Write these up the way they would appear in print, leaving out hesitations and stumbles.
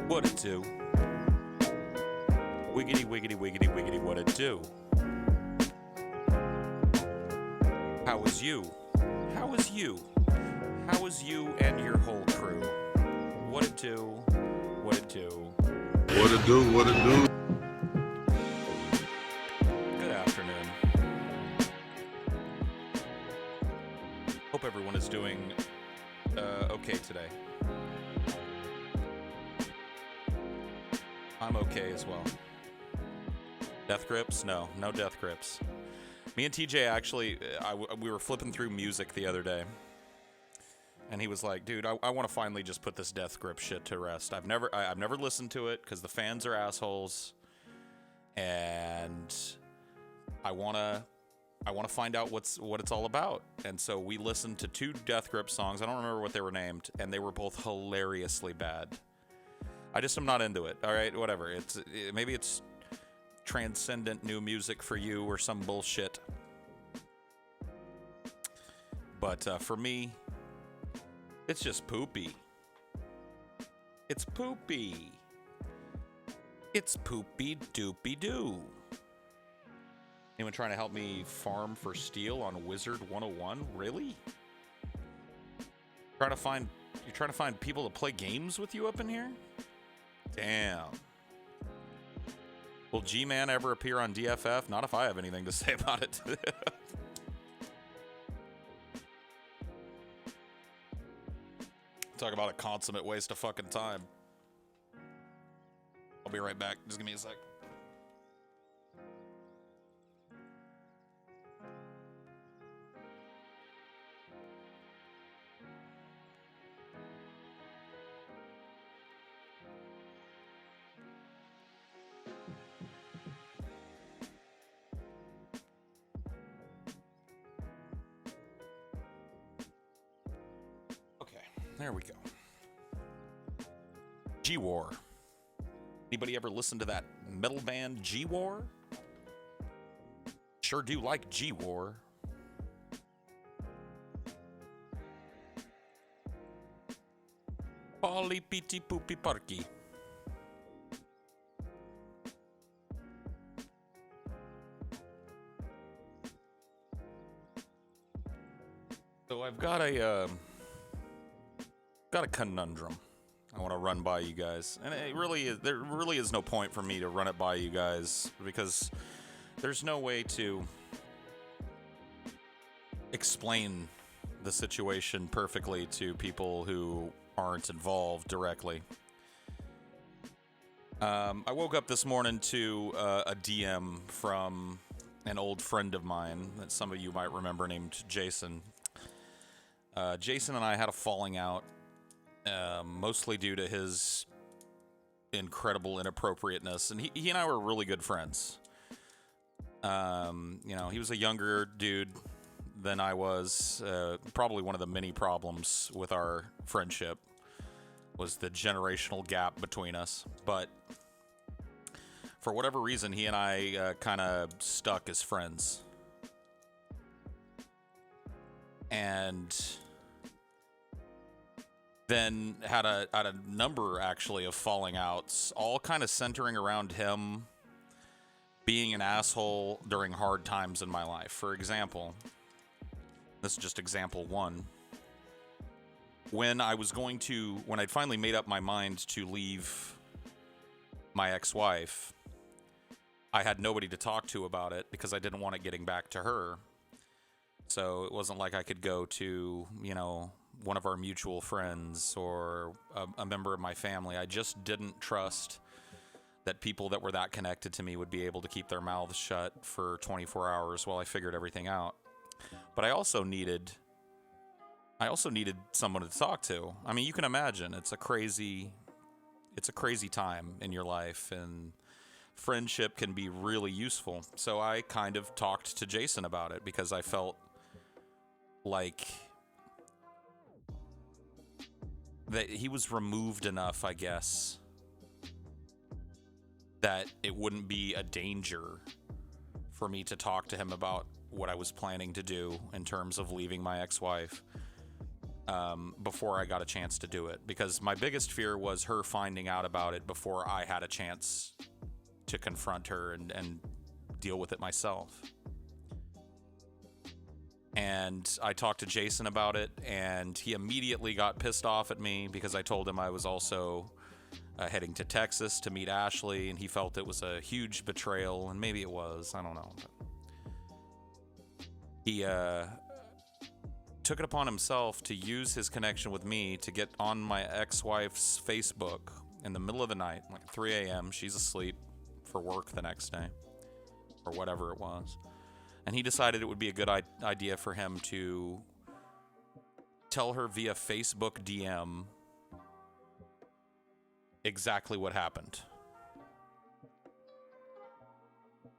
What it do? Wiggity, wiggity, wiggity, wiggity, what it do? How is you? How is you? How is you and your whole crew? What it do? What it do? What it do? What it do? Good afternoon. Hope everyone is doing okay today. I'm okay as well. Death grips? No death grips. Me and TJ actually, we were flipping through music the other day, and he was like, "Dude, I want to finally just put this death grip shit to rest. I've never listened to it because the fans are assholes, and I wanna find out what it's all about." And so we listened to two death grip songs. I don't remember what they were named, and they were both hilariously bad. I just am not into it. All right, whatever. Maybe it's transcendent new music for you or some bullshit. But for me, it's just poopy. It's poopy. It's poopy doopy doo. Anyone trying to help me farm for steel on Wizard 101? Really? You're trying to find people to play games with you up in here? Damn. Will G-Man ever appear on DFF? Not if I have anything to say about it. Talk about a consummate waste of fucking time. I'll be right back. Just give me a sec. There we go. G-War. Anybody ever listen to that metal band G-War? Sure do like G-War. Polly Piti Poopy Parky. So I've got a conundrum I want to run by you guys, and there really is no point for me to run it by you guys because there's no way to explain the situation perfectly to people who aren't involved directly. I woke up this morning to a DM from an old friend of mine that some of you might remember named Jason. Jason and I had a falling out. Mostly due to his incredible inappropriateness, and he and I were really good friends. He was a younger dude than I was. Probably one of the many problems with our friendship was the generational gap between us. But for whatever reason, he and I kind of stuck as friends. And then had a number actually of falling outs, all kind of centering around him being an asshole during hard times in my life. For example, this is just example one. When I'd finally made up my mind to leave my ex-wife, I had nobody to talk to about it because I didn't want it getting back to her. So it wasn't like I could go to, one of our mutual friends or a member of my family. I just didn't trust that people that were that connected to me would be able to keep their mouths shut for 24 hours while I figured everything out. But I also needed someone to talk to. I mean, you can imagine it's a crazy time in your life, and friendship can be really useful. So I kind of talked to Jason about it because I felt like that he was removed enough, I guess, that it wouldn't be a danger for me to talk to him about what I was planning to do in terms of leaving my ex-wife. before I got a chance to do it, because my biggest fear was her finding out about it before I had a chance to confront her and deal with it myself. And I talked to Jason about it, and he immediately got pissed off at me because I told him I was also heading to Texas to meet Ashley, and he felt it was a huge betrayal, and maybe it was, I don't know. But he took it upon himself to use his connection with me to get on my ex-wife's Facebook in the middle of the night, like 3 a.m. She's asleep for work the next day, or whatever it was. And he decided it would be a good idea for him to tell her via Facebook DM exactly what happened.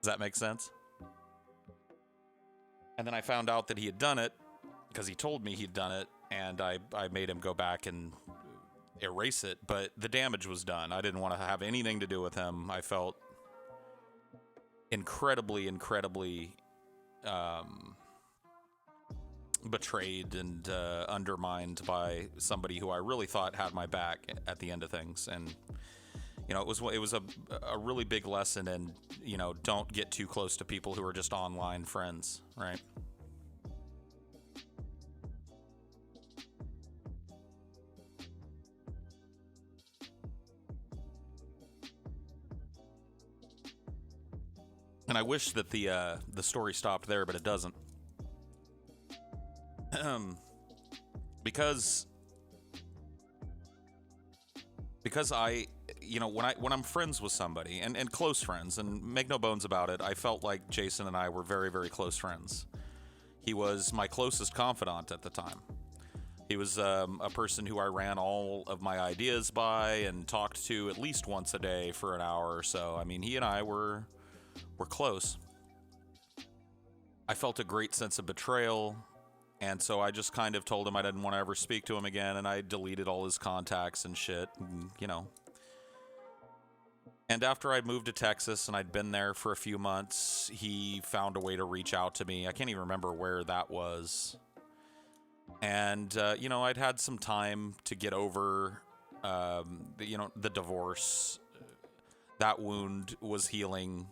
Does that make sense? And then I found out that he had done it because he told me he'd done it, and I made him go back and erase it, but the damage was done. I didn't want to have anything to do with him. I felt incredibly betrayed and undermined by somebody who I really thought had my back at the end of things. And you know, it was a really big lesson in, you know, don't get too close to people who are just online friends, right? And I wish that the story stopped there, but it doesn't. Because I, you know, when I'm friends with somebody and close friends, and make no bones about it, I felt like Jason and I were very, very close friends. He was my closest confidant at the time. He was a person who I ran all of my ideas by and talked to at least once a day for an hour or so. I mean, he and I were close. I felt a great sense of betrayal, and so I just kind of told him I didn't want to ever speak to him again, and I deleted all his contacts and shit, and, you know. And after I'd moved to Texas and I'd been there for a few months, he found a way to reach out to me. I can't even remember where that was. And, you know, I'd had some time to get over, the divorce. That wound was healing.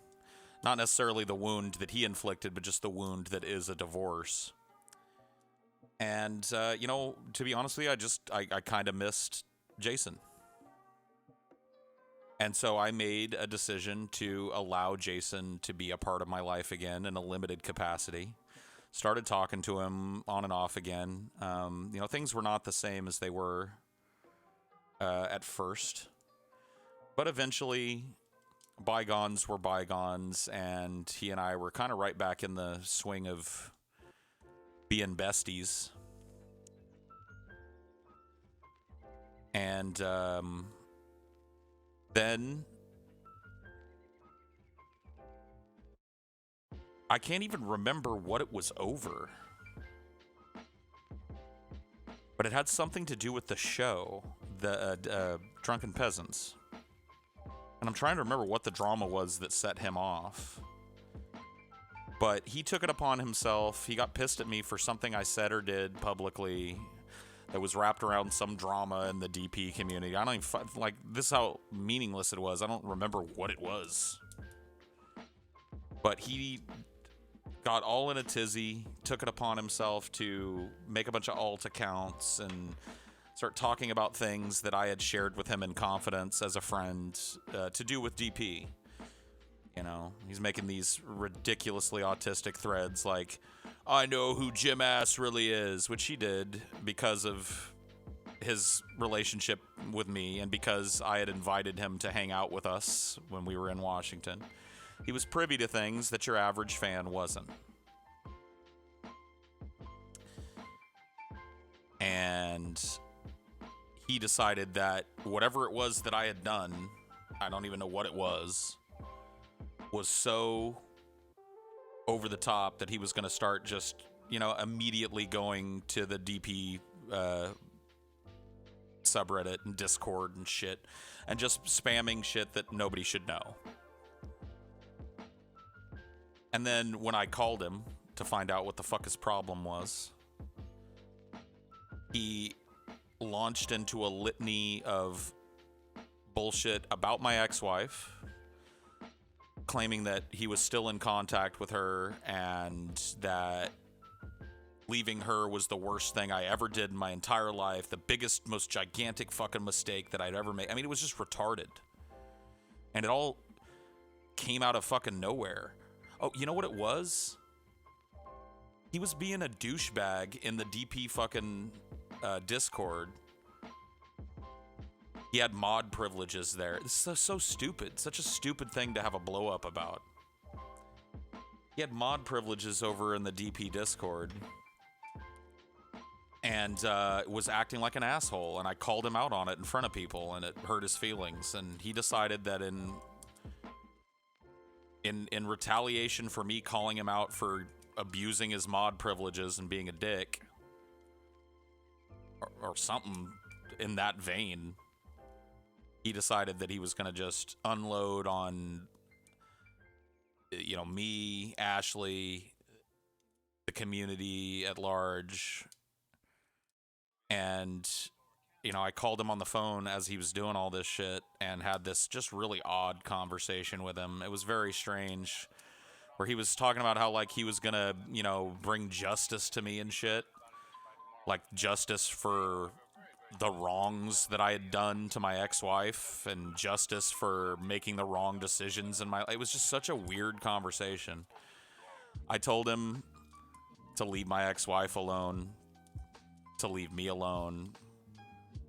Not necessarily the wound that he inflicted, but just the wound that is a divorce. And, you know, to be honest with you, I kind of missed Jason. And so I made a decision to allow Jason to be a part of my life again in a limited capacity. Started talking to him on and off again. You know, things were not the same as they were at first. But eventually, bygones were bygones, and he and I were kind of right back in the swing of being besties. And then I can't even remember what it was over. But it had something to do with the show, the Drunken Peasants. And I'm trying to remember what the drama was that set him off. But he took it upon himself. He got pissed at me for something I said or did publicly that was wrapped around some drama in the DP community. I don't even, like, this is how meaningless it was. I don't remember what it was. But he got all in a tizzy, took it upon himself to make a bunch of alt accounts and start talking about things that I had shared with him in confidence as a friend to do with DP. You know, he's making these ridiculously autistic threads like, I know who Jim Ass really is, which he did because of his relationship with me and because I had invited him to hang out with us when we were in Washington. He was privy to things that your average fan wasn't. And he decided that whatever it was that I had done, I don't even know what it was so over the top that he was going to start just, you know, immediately going to the DP subreddit and Discord and shit and just spamming shit that nobody should know. And then when I called him to find out what the fuck his problem was, he launched into a litany of bullshit about my ex-wife, claiming that he was still in contact with her and that leaving her was the worst thing I ever did in my entire life, the biggest, most gigantic fucking mistake that I'd ever made. I mean, it was just retarded. And it all came out of fucking nowhere. Oh, you know what it was? He was being a douchebag in the DP fucking Discord. He had mod privileges there. This is so stupid. Such a stupid thing to have a blow up about. He had mod privileges over in the DP Discord. And was acting like an asshole. And I called him out on it in front of people. And it hurt his feelings. And he decided that in retaliation for me calling him out for abusing his mod privileges and being a dick, or something in that vein, he decided that he was going to just unload on, me, Ashley, the community at large. And, I called him on the phone as he was doing all this shit and had this just really odd conversation with him. It was very strange, where he was talking about how, like, he was going to, bring justice to me and shit. Like, justice for the wrongs that I had done to my ex-wife and justice for making the wrong decisions in my life. It was just such a weird conversation. I told him to leave my ex-wife alone, to leave me alone,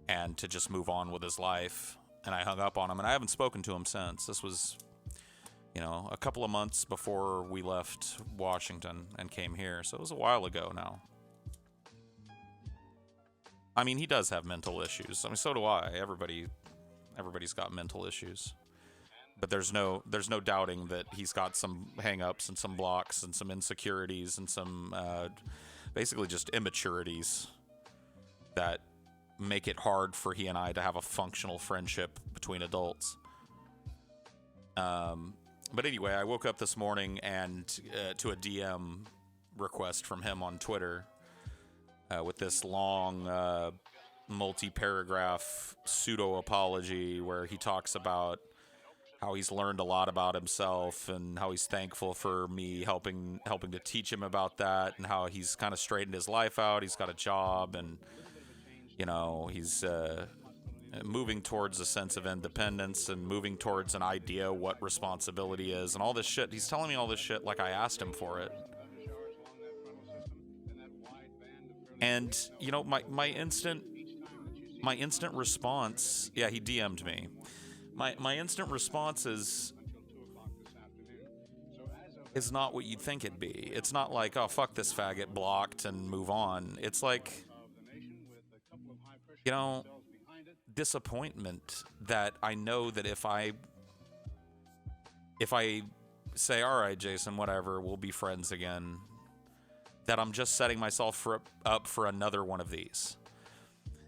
and to just move on with his life. And I hung up on him, and I haven't spoken to him since. This was, a couple of months before we left Washington and came here. So it was a while ago now. I mean, he does have mental issues. I mean, so do I. Everybody's got mental issues. But there's no doubting that he's got some hang-ups and some blocks and some insecurities and some basically just immaturities that make it hard for he and I to have a functional friendship between adults. But anyway, I woke up this morning and to a DM request from him on Twitter with this long multi-paragraph pseudo-apology where he talks about how he's learned a lot about himself and how he's thankful for me helping to teach him about that, and how he's kind of straightened his life out. He's got a job, and he's moving towards a sense of independence and moving towards an idea what responsibility is and all this shit. He's telling me all this shit like I asked him for it. And my instant response, yeah, he DM'd me. My instant response is not what you'd think it'd be. It's not like, oh, fuck this faggot, blocked and move on. It's like, disappointment that I know that if I say, all right, Jason, whatever, we'll be friends again, that I'm just setting myself up for another one of these.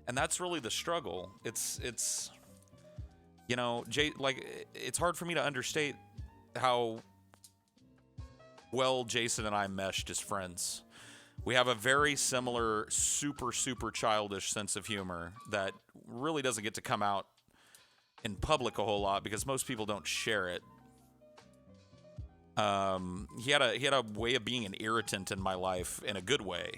And that's really the struggle. It's it's hard for me to understate how well Jason and I meshed as friends. We have a very similar, super, super childish sense of humor that really doesn't get to come out in public a whole lot because most people don't share it. He had a way of being an irritant in my life in a good way,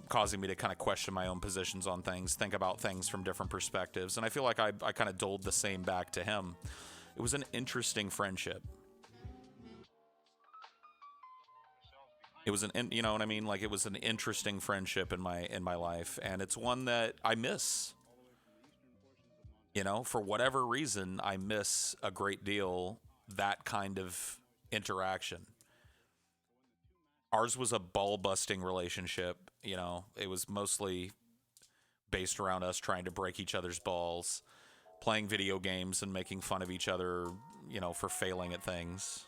causing me to kind of question my own positions on things, think about things from different perspectives. And I feel like I kind of doled the same back to him. It was an interesting friendship. It was you know what I mean? Like, it was an interesting friendship in my life, and it's one that I miss. For whatever reason, I miss a great deal that kind of interaction. Ours was a ball-busting relationship, It was mostly based around us trying to break each other's balls, playing video games and making fun of each other, for failing at things.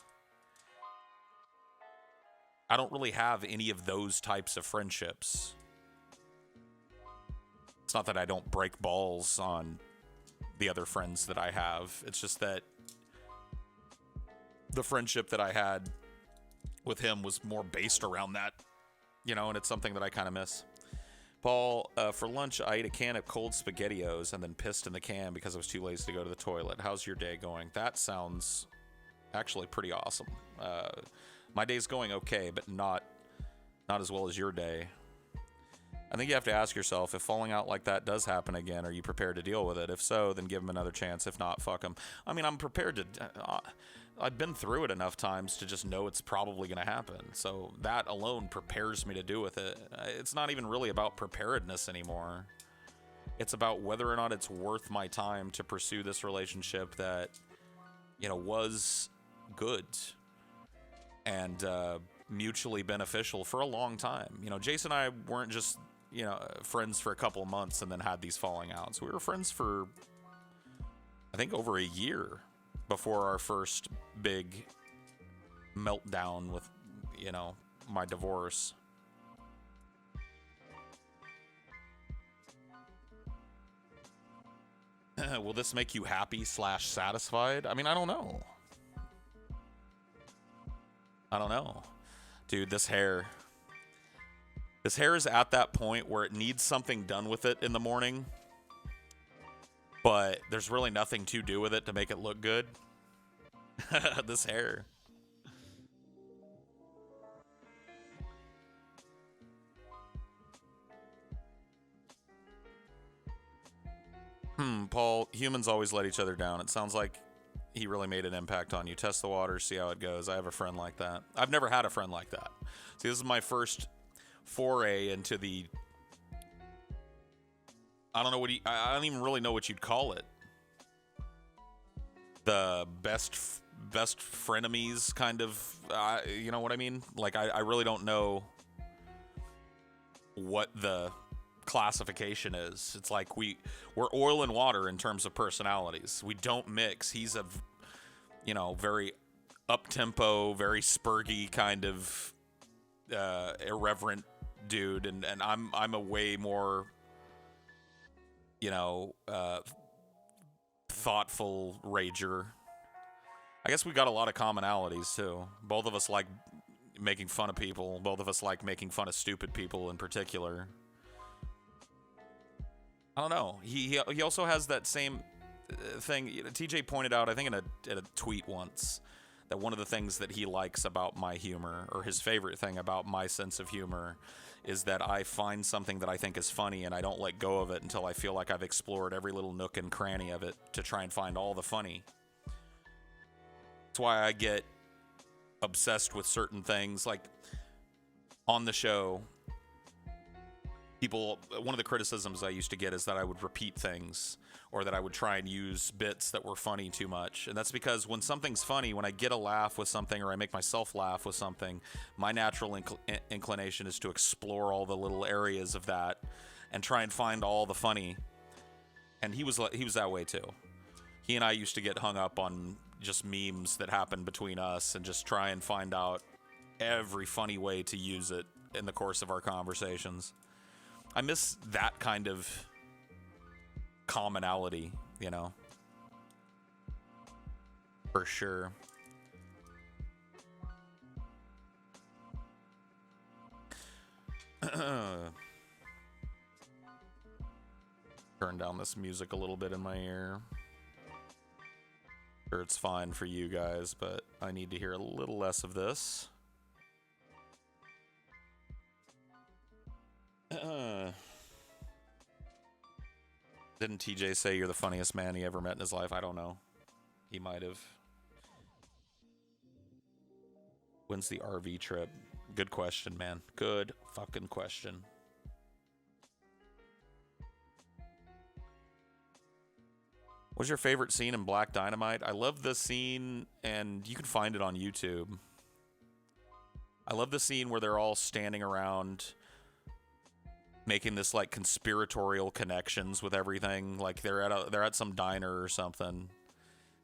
I don't really have any of those types of friendships. It's not that I don't break balls on the other friends that I have. It's just that the friendship that I had with him was more based around that, and it's something that I kind of miss. Paul, for lunch, I ate a can of cold SpaghettiOs and then pissed in the can because I was too lazy to go to the toilet. How's your day going? That sounds actually pretty awesome. My day's going okay, but not as well as your day. I think you have to ask yourself, if falling out like that does happen again, are you prepared to deal with it? If so, then give him another chance. If not, fuck him. I mean, I'm prepared to... I've been through it enough times to just know it's probably going to happen. So that alone prepares me to do with it. It's not even really about preparedness anymore. It's about whether or not it's worth my time to pursue this relationship that, was good and mutually beneficial for a long time. Jason and I weren't just, friends for a couple of months and then had these falling outs. We were friends for, I think, over a year before our first big meltdown with, my divorce. Will this make you happy / satisfied? I mean, I don't know. Dude, this hair is at that point where it needs something done with it in the morning, but there's really nothing to do with it to make it look good. This hair. Paul, humans always let each other down. It sounds like he really made an impact on you. Test the water, see how it goes. I have a friend like that. I've never had a friend like that. See, this is my first foray into the... I don't even really know what you'd call it. The best frenemies kind of, you know what I mean? Like, I really don't know what the classification is. It's like we're oil and water in terms of personalities. We don't mix. He's a, very up-tempo, very spurgy kind of irreverent dude, and I'm a way more, thoughtful rager. I guess we got a lot of commonalities too. Both of us like making fun of people. Both of us like making fun of stupid people in particular. I don't know. He also has that same thing. TJ pointed out, I think in a tweet once, that one of the things that he likes about my humor, or his favorite thing about my sense of humor, is that I find something that I think is funny and I don't let go of it until I feel like I've explored every little nook and cranny of it to try and find all the funny. That's why I get obsessed with certain things. Like on the show, one of the criticisms I used to get is that I would repeat things, or that I would try and use bits that were funny too much. And that's because when something's funny, when I get a laugh with something, or I make myself laugh with something, my natural inclination is to explore all the little areas of that and try and find all the funny. And he was that way too. He and I used to get hung up on just memes that happened between us and just try and find out every funny way to use it in the course of our conversations. I miss that kind of commonality, for sure. Turn down this music a little bit in my ear. Sure, it's fine for you guys, but I need to hear a little less of this. Didn't TJ say you're the funniest man he ever met in his life? I don't know. He might have. When's the RV trip? Good question, man. Good fucking question. What's your favorite scene in Black Dynamite? I love the scene, and you can find it on YouTube. I love the scene where they're all standing around making this like conspiratorial connections with everything. Like they're at some diner or something,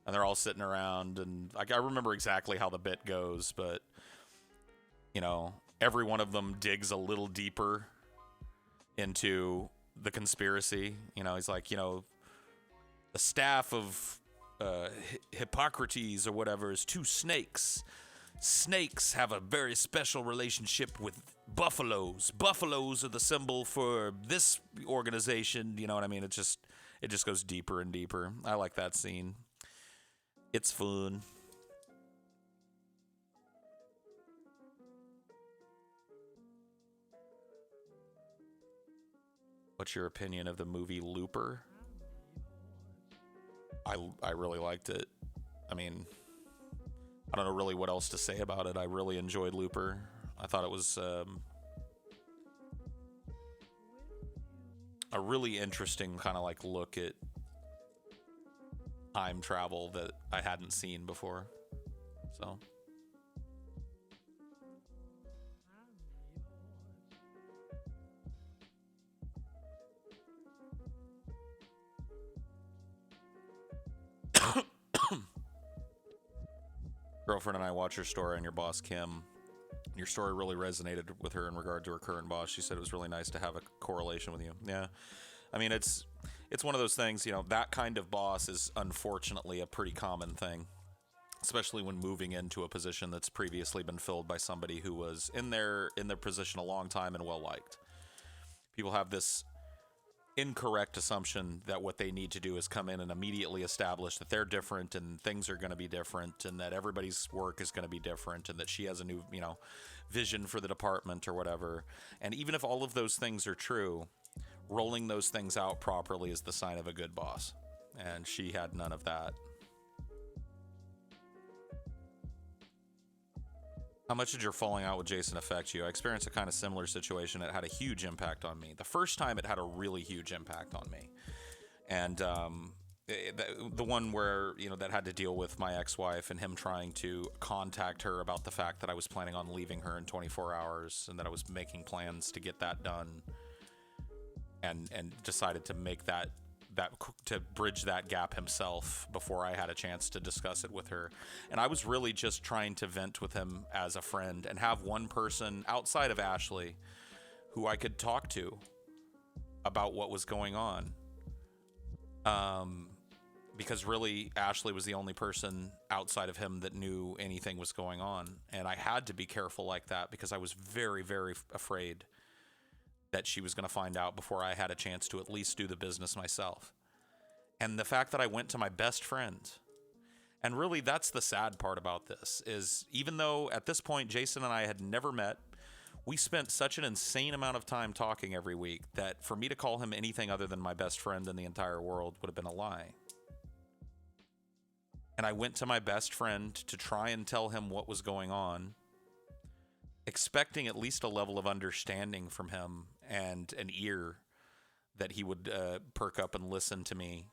and they're all sitting around, and I remember exactly how the bit goes, but every one of them digs a little deeper into the conspiracy. He's like, the staff of Hippocrates or whatever is two snakes snakes have a very special relationship with buffaloes. Buffaloes are the symbol for this organization. You know what I mean? It just goes deeper and deeper. I like that scene. It's fun. What's your opinion of the movie Looper? I really liked it. I mean, I don't know really what else to say about it. I really enjoyed Looper. I thought it was a really interesting kind of like look at time travel that I hadn't seen before. So. Girlfriend and I watched your story on your boss, Kim. Your story really resonated with her in regard to her current boss. She said it was really nice to have a correlation with you. Yeah. I mean, it's one of those things, you know, that kind of boss is unfortunately a pretty common thing, especially when moving into a position that's previously been filled by somebody who was in their position a long time and well liked. People have this incorrect assumption that what they need to do is come in and immediately establish that they're different and things are going to be different and that everybody's work is going to be different and that she has a new, you know, vision for the department or whatever. And even if all of those things are true, rolling those things out properly is the sign of a good boss. And she had none of that. How much did your falling out with Jason affect you? I experienced a kind of similar situation. It had a huge impact on me. The first time it had a really huge impact on me. And the one where, you know, that had to deal with my ex-wife and him trying to contact her about the fact that I was planning on leaving her in 24 hours and that I was making plans to get that done and decided to make that to bridge that gap himself before I had a chance to discuss it with her. And I was really just trying to vent with him as a friend and have one person outside of Ashley who I could talk to about what was going on. Because really Ashley was the only person outside of him that knew anything was going on. And I had to be careful like that because I was very, very afraid that she was going to find out before I had a chance to at least do the business myself. And the fact that I went to my best friend, and really that's the sad part about this, is even though at this point Jason and I had never met, we spent such an insane amount of time talking every week that for me to call him anything other than my best friend in the entire world would have been a lie. And I went to my best friend to try and tell him what was going on, expecting at least a level of understanding from him and an ear that he would perk up and listen to me.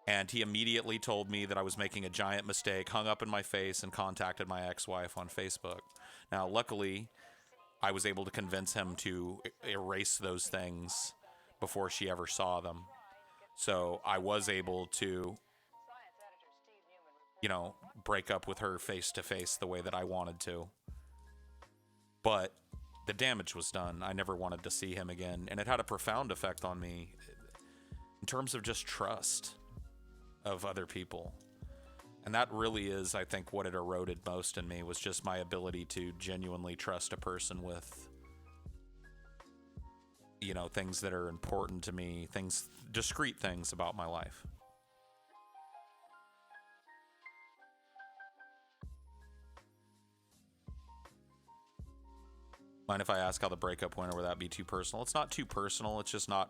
And he immediately told me that I was making a giant mistake, hung up in my face, and contacted my ex-wife on Facebook. Now, luckily, I was able to convince him to erase those things before she ever saw them. So I was able to, you know, break up with her face to face the way that I wanted to. But the damage was done. I never wanted to see him again. And it had a profound effect on me in terms of just trust of other people. And that really is, I think, what it eroded most in me was just my ability to genuinely trust a person with, you know, things that are important to me, things, discrete things about my life. Mind if I ask how the breakup went, or would that be too personal? It's not too personal. It's just not.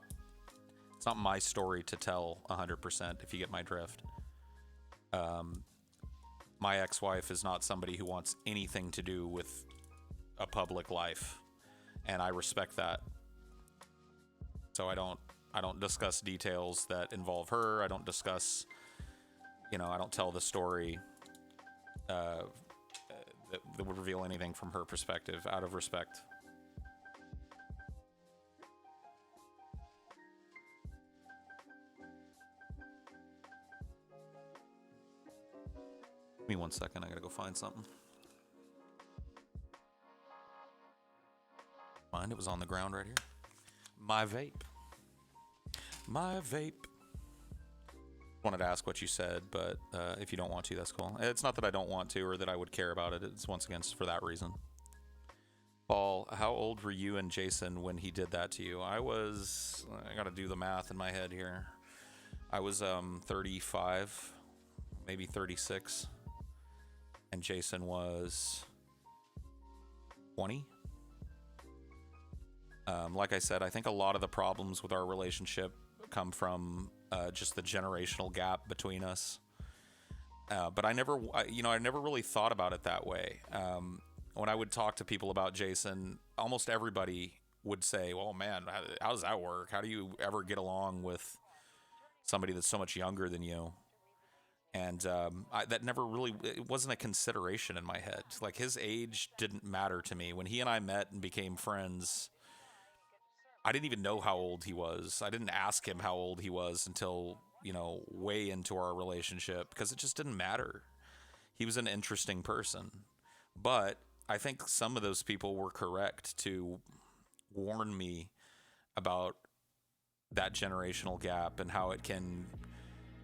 It's not my story to tell 100%. If you get my drift. My ex-wife is not somebody who wants anything to do with a public life, and I respect that. So I don't discuss details that involve her. I don't discuss, you know, I don't tell the story that would reveal anything from her perspective, out of respect. Give me 1 second, I gotta go find something. Mind, it was on the ground right here. My vape. My vape. Wanted to ask what you said, but if you don't want to, that's cool. It's not that I don't want to or that I would care about it. It's once again for that reason. Paul, how old were you and Jason when he did that to you? I got to do the math in my head here. I was 35, maybe 36, and Jason was 20. Like I said, I think a lot of the problems with our relationship come from just the generational gap between us. But I never really thought about it that way. When I would talk to people about Jason, almost everybody would say, well, man, how does that work? How do you ever get along with somebody that's so much younger than you? And that never really, it wasn't a consideration in my head. Like, his age didn't matter to me. When he and I met and became friends, I didn't even know how old he was. I didn't ask him how old he was until, way into our relationship, because it just didn't matter. He was an interesting person. But I think some of those people were correct to warn me about that generational gap and how it can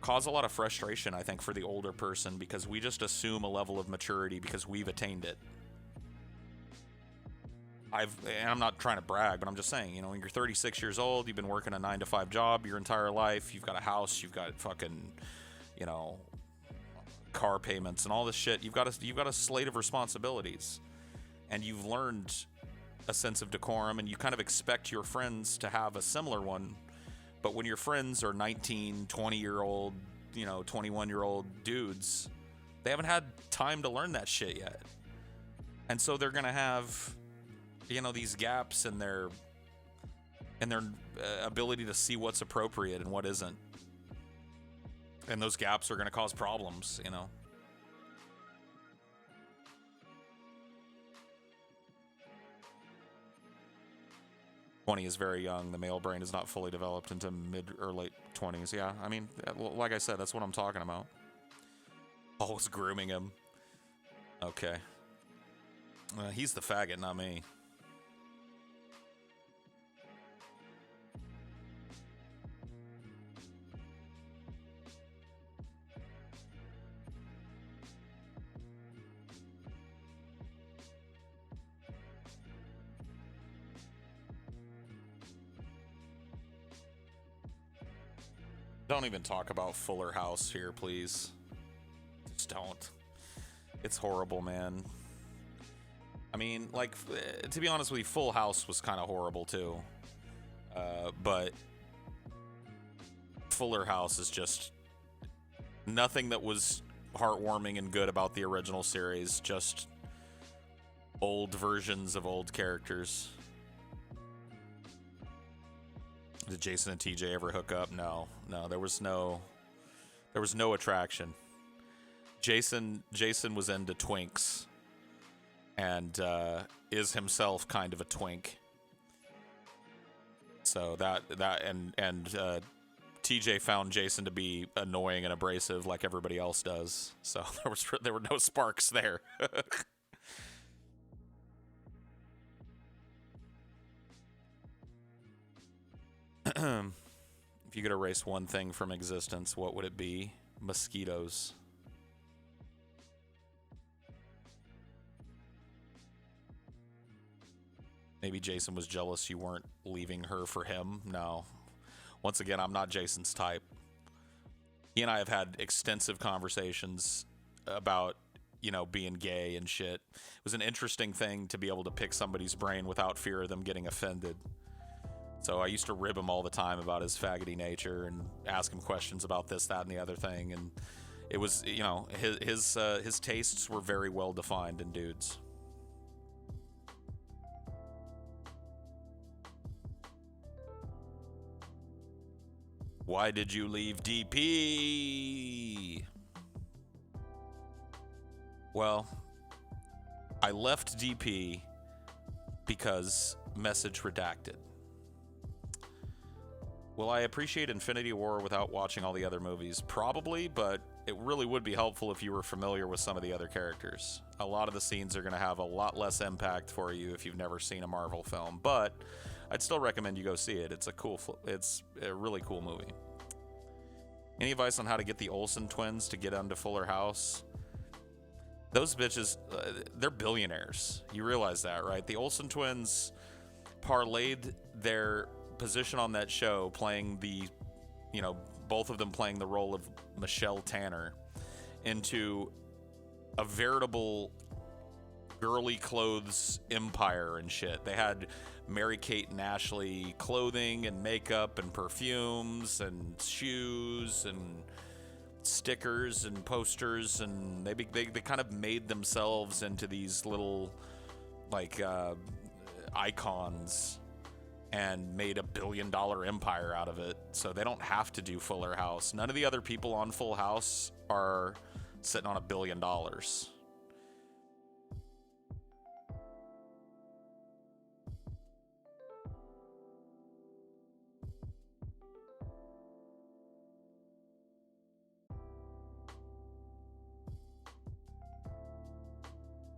cause a lot of frustration, I think, for the older person, because we just assume a level of maturity because we've attained it. And I'm not trying to brag, but I'm just saying, when you're 36 years old, you've been working a 9-to-5 job your entire life, you've got a house, you've got fucking, car payments and all this shit. You've got a slate of responsibilities, and you've learned a sense of decorum, and you kind of expect your friends to have a similar one. But when your friends are 19, 20-year-old, 21-year-old dudes, they haven't had time to learn that shit yet. And so they're going to have, these gaps in their ability to see what's appropriate and what isn't. And those gaps are going to cause problems, 20 is very young. The male brain is not fully developed into mid or late 20s. Yeah, I mean, like I said, that's what I'm talking about. Always grooming him. Okay. He's the faggot, not me. Don't even talk about Fuller House here, please. Just don't. It's horrible, man. I mean, like, to be honest with you, Full House was kind of horrible, too. But Fuller House is just nothing that was heartwarming and good about the original series. Just old versions of old characters. Did Jason and TJ ever hook up? No, there was no attraction. Jason was into twinks, and is himself kind of a twink. So TJ found Jason to be annoying and abrasive like everybody else does. So there were no sparks there. If you could erase one thing from existence, what would it be? Mosquitoes. Maybe Jason was jealous you weren't leaving her for him. No. Once again, I'm not Jason's type. He and I have had extensive conversations about, being gay and shit. It was an interesting thing to be able to pick somebody's brain without fear of them getting offended. So I used to rib him all the time about his faggoty nature and ask him questions about this, that, and the other thing. And it was, his tastes were very well defined in dudes. Why did you leave DP? Well, I left DP because message redacted. Will I appreciate Infinity War without watching all the other movies? Probably, but it really would be helpful if you were familiar with some of the other characters. A lot of the scenes are going to have a lot less impact for you if you've never seen a Marvel film, but I'd still recommend you go see it. It's a really cool movie. Any advice on how to get the Olsen twins to get onto Fuller House? Those bitches, they're billionaires. You realize that, right? The Olsen twins parlayed their position on that show playing both of them playing the role of Michelle Tanner into a veritable girly clothes empire and shit. They had Mary-Kate and Ashley clothing and makeup and perfumes and shoes and stickers and posters, and they kind of made themselves into these little icons and made $1 billion empire out of it. So they don't have to do Fuller House. None of the other people on Full House are sitting on $1 billion.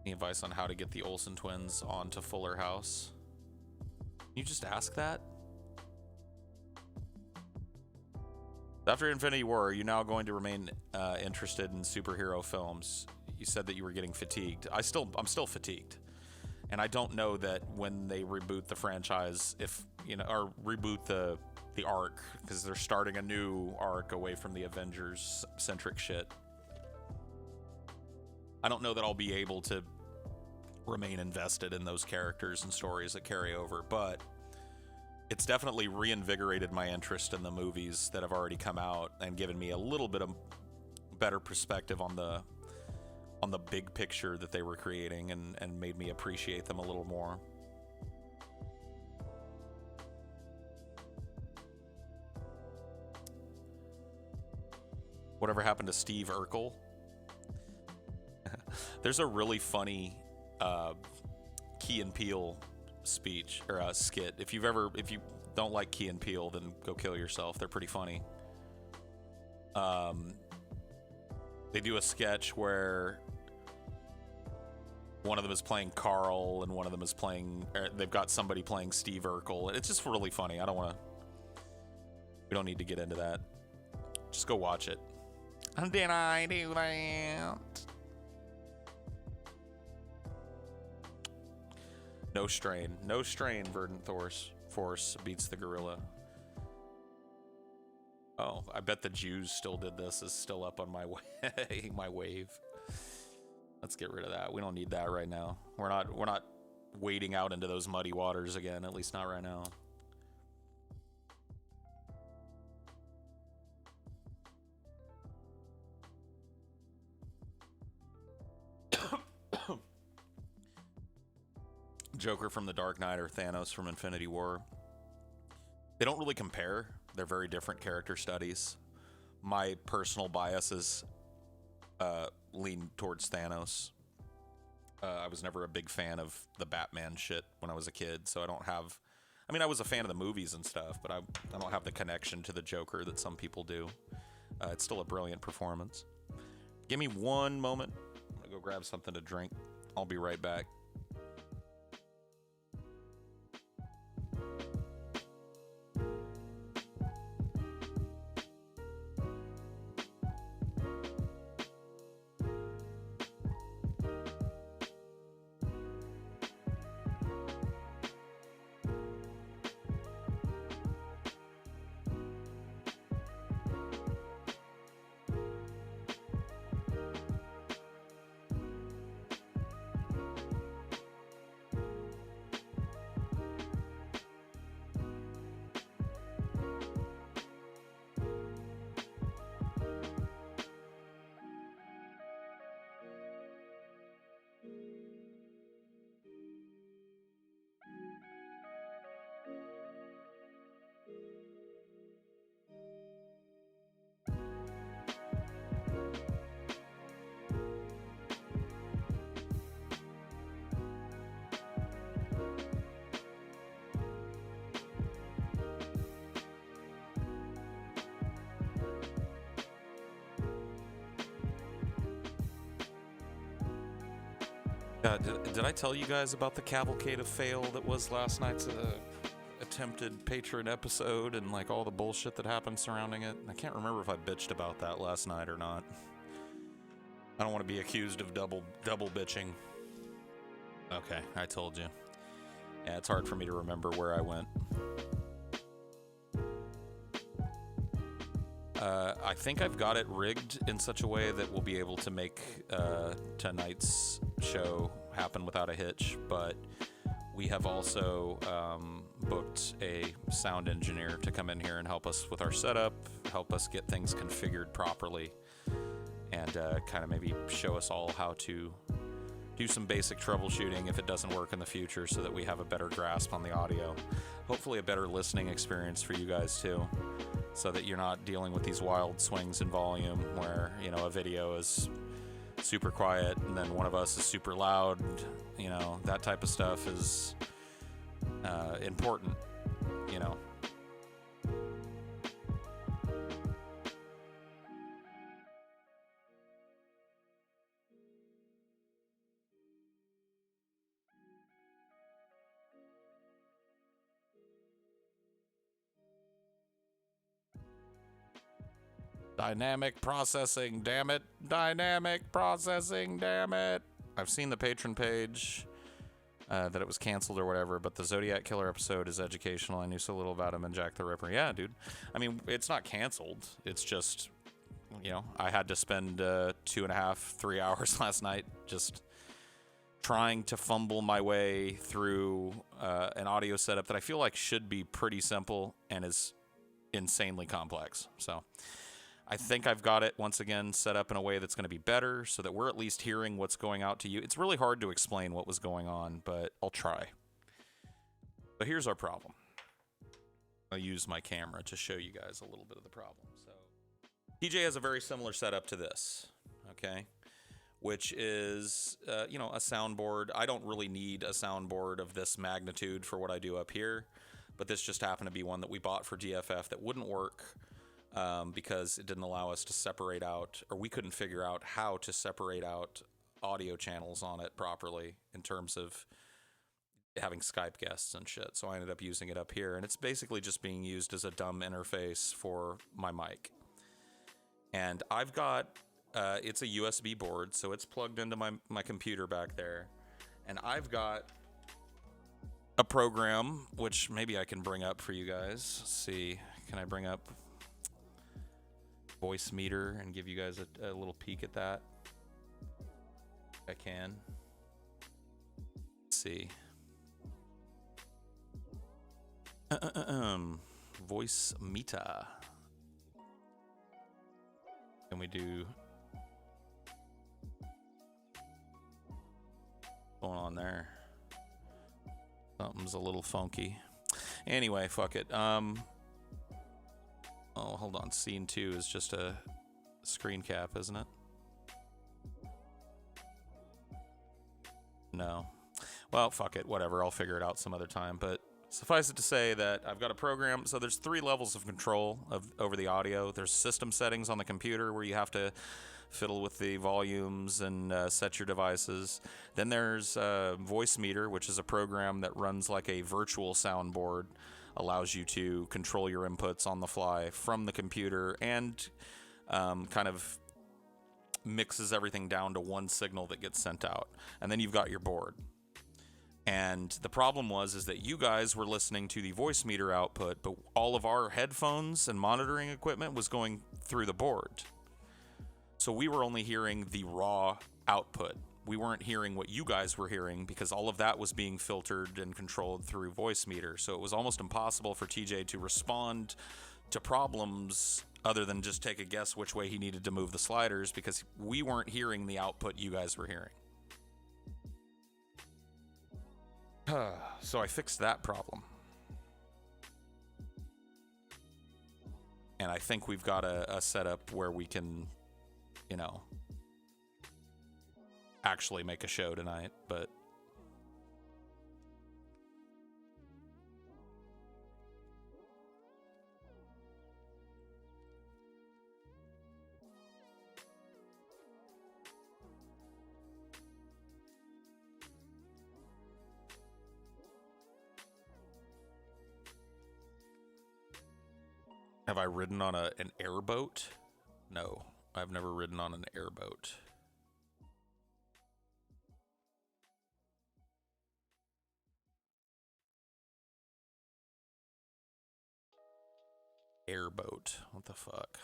Any advice on how to get the Olsen twins onto Fuller House? Can you just ask that? After Infinity War, are you now going to remain interested in superhero films? You said that you were getting fatigued. I'm still fatigued. And I don't know that when they reboot the franchise, or reboot the arc, because they're starting a new arc away from the Avengers-centric shit. I don't know that I'll be able to remain invested in those characters and stories that carry over, but it's definitely reinvigorated my interest in the movies that have already come out and given me a little bit of better perspective on the big picture that they were creating, and made me appreciate them a little more. Whatever happened to Steve Urkel? There's a really funny Key and Peele speech or skit. If you don't like Key and Peele, then go kill yourself. They're pretty funny. They do a sketch where one of them is playing Carl and one of them is they've got somebody playing Steve Urkel. It's just really funny. We don't need to get into that. Just go watch it. Did I do that? No strain, Verdant Force beats the gorilla. Oh, I bet the Jews still did this. Is still up on my my wave. Let's get rid of that. We don't need that right now. We're not wading out into those muddy waters again. At least not right now. Joker from The Dark Knight or Thanos from Infinity War. They don't really compare. They're very different character studies. My personal biases lean towards Thanos. I was never a big fan of the Batman shit when I was a kid, so I was a fan of the movies and stuff, but I don't have the connection to the Joker that some people do. It's still a brilliant performance. Give me one moment. I'm gonna go grab something to drink. I'll be right back. Did I tell you guys about the cavalcade of fail that was last night's attempted patron episode and like all the bullshit that happened surrounding it. I can't remember if I bitched about that last night or not. I don't want to be accused of double bitching. Okay, I told you. Yeah, it's hard for me to remember where I went. I think I've got it rigged in such a way that we'll be able to make tonight's show happen without a hitch, but we have also booked a sound engineer to come in here and help us with our setup, help us get things configured properly, and kind of maybe show us all how to do some basic troubleshooting if it doesn't work in the future so that we have a better grasp on the audio. Hopefully a better listening experience for you guys too, so that you're not dealing with these wild swings in volume where, you know, a video is super quiet and then one of us is super loud. You know, that type of stuff is important, you know. Dynamic processing, damn it. Dynamic processing, damn it. I've seen the patron page that it was canceled or whatever, but the Zodiac Killer episode is educational. I knew so little about him and Jack the Ripper. Yeah, dude. I mean, it's not canceled. It's just, you know, I had to spend 2.5, 3 hours last night just trying to fumble my way through an audio setup that I feel like should be pretty simple and is insanely complex. So I think I've got it, once again, set up in a way that's going to be better so that we're at least hearing what's going out to you. It's really hard to explain what was going on, but I'll try. But here's our problem. I'll use my camera to show you guys a little bit of the problem. So TJ has a very similar setup to this, okay? Which is, you know, a soundboard. I don't really need a soundboard of this magnitude for what I do up here, but this just happened to be one that we bought for GFF that wouldn't work because it didn't allow us to separate out, or we couldn't figure out how to separate out audio channels on it properly in terms of having Skype guests and shit. So I ended up using it up here, and it's basically just being used as a dumb interface for my mic. And I've got, it's a USB board, so it's plugged into my computer back there. And I've got a program, which maybe I can bring up for you guys. Let's see, can I bring up Voicemeeter and give you guys a little peek at that? I can. Let's see. Voicemeeter. Can we do... What's going on there? Something's a little funky. Anyway, fuck it. Oh, hold on. Scene 2 is just a screen cap, isn't it? No. Well, fuck it. Whatever. I'll figure it out some other time. But suffice it to say that I've got a program. So there's 3 levels of control over the audio. There's system settings on the computer where you have to fiddle with the volumes and set your devices. Then there's Voicemeeter, which is a program that runs like a virtual soundboard, allows you to control your inputs on the fly from the computer, and kind of mixes everything down to one signal that gets sent out. And then you've got your board. And the problem is that you guys were listening to the Voicemeeter output, but all of our headphones and monitoring equipment was going through the board. So we were only hearing the raw output. We weren't hearing what you guys were hearing because all of that was being filtered and controlled through Voicemeeter. So it was almost impossible for TJ to respond to problems other than just take a guess which way he needed to move the sliders because we weren't hearing the output you guys were hearing. So I fixed that problem. And I think we've got a setup where we can, you know, actually make a show tonight, but Have I ridden on an airboat? No, I've never ridden on an airboat. Airboat. What the fuck?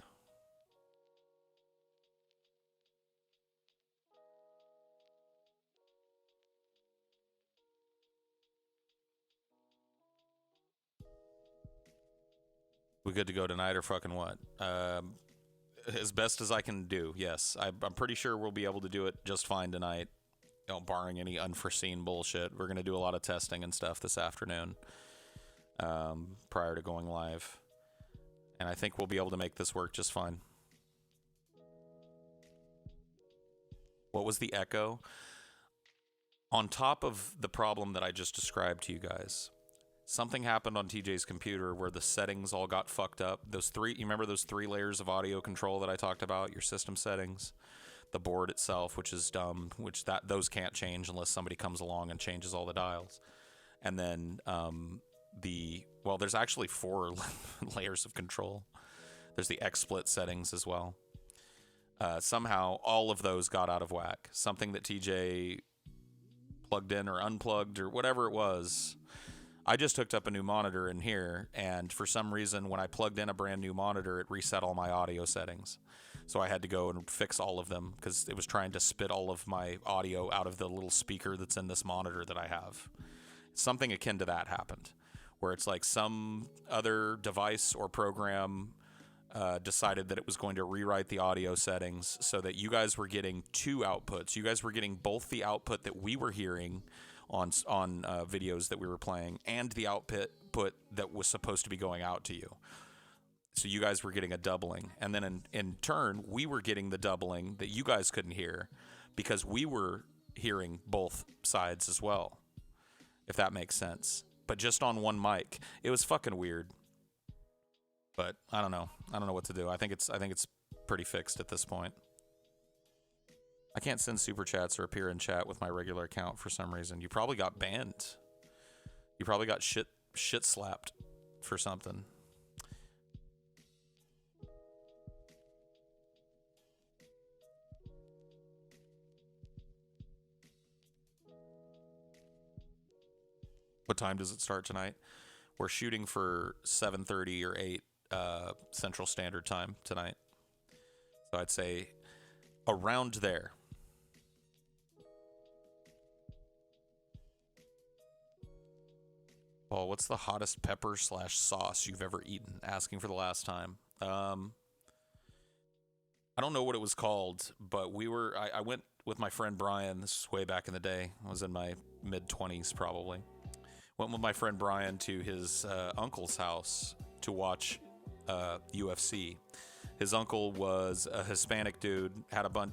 We good to go tonight or fucking what? As best as I can do, yes. I'm pretty sure we'll be able to do it just fine tonight, barring any unforeseen bullshit. We're going to do a lot of testing and stuff this afternoon prior to going live. And I think we'll be able to make this work just fine. What was the echo? On top of the problem that I just described to you guys, something happened on TJ's computer where the settings all got fucked up. You remember those 3 layers of audio control that I talked about? Your system settings, the board itself, which is dumb, those can't change unless somebody comes along and changes all the dials. And then there's actually 4 layers of control. There's the XSplit settings as well. Somehow all of those got out of whack. Something that TJ plugged in or unplugged or whatever it was. I just hooked up a new monitor in here, and for some reason, when I plugged in a brand new monitor, it reset all my audio settings. So I had to go and fix all of them because it was trying to spit all of my audio out of the little speaker that's in this monitor that I have. Something akin to that happened, where it's like some other device or program decided that it was going to rewrite the audio settings so that you guys were getting 2 outputs. You guys were getting both the output that we were hearing on videos that we were playing and the output that was supposed to be going out to you. So you guys were getting a doubling. And then in turn, we were getting the doubling that you guys couldn't hear because we were hearing both sides as well, if that makes sense. But just on one mic. It was fucking weird. But I don't know. I don't know what to do. I think it's pretty fixed at this point. I can't send super chats or appear in chat with my regular account for some reason. You probably got banned. You probably got shit slapped for something. What time does it start tonight? We're shooting for 7:30 or 8 Central Standard Time tonight. So I'd say around there. Well, what's the hottest pepper / sauce you've ever eaten? Asking for the last time. I don't know what it was called, but I went with my friend Brian. This is way back in the day. I was in my mid-20s probably. Went with my friend Brian to his uncle's house to watch UFC. His uncle was a Hispanic dude,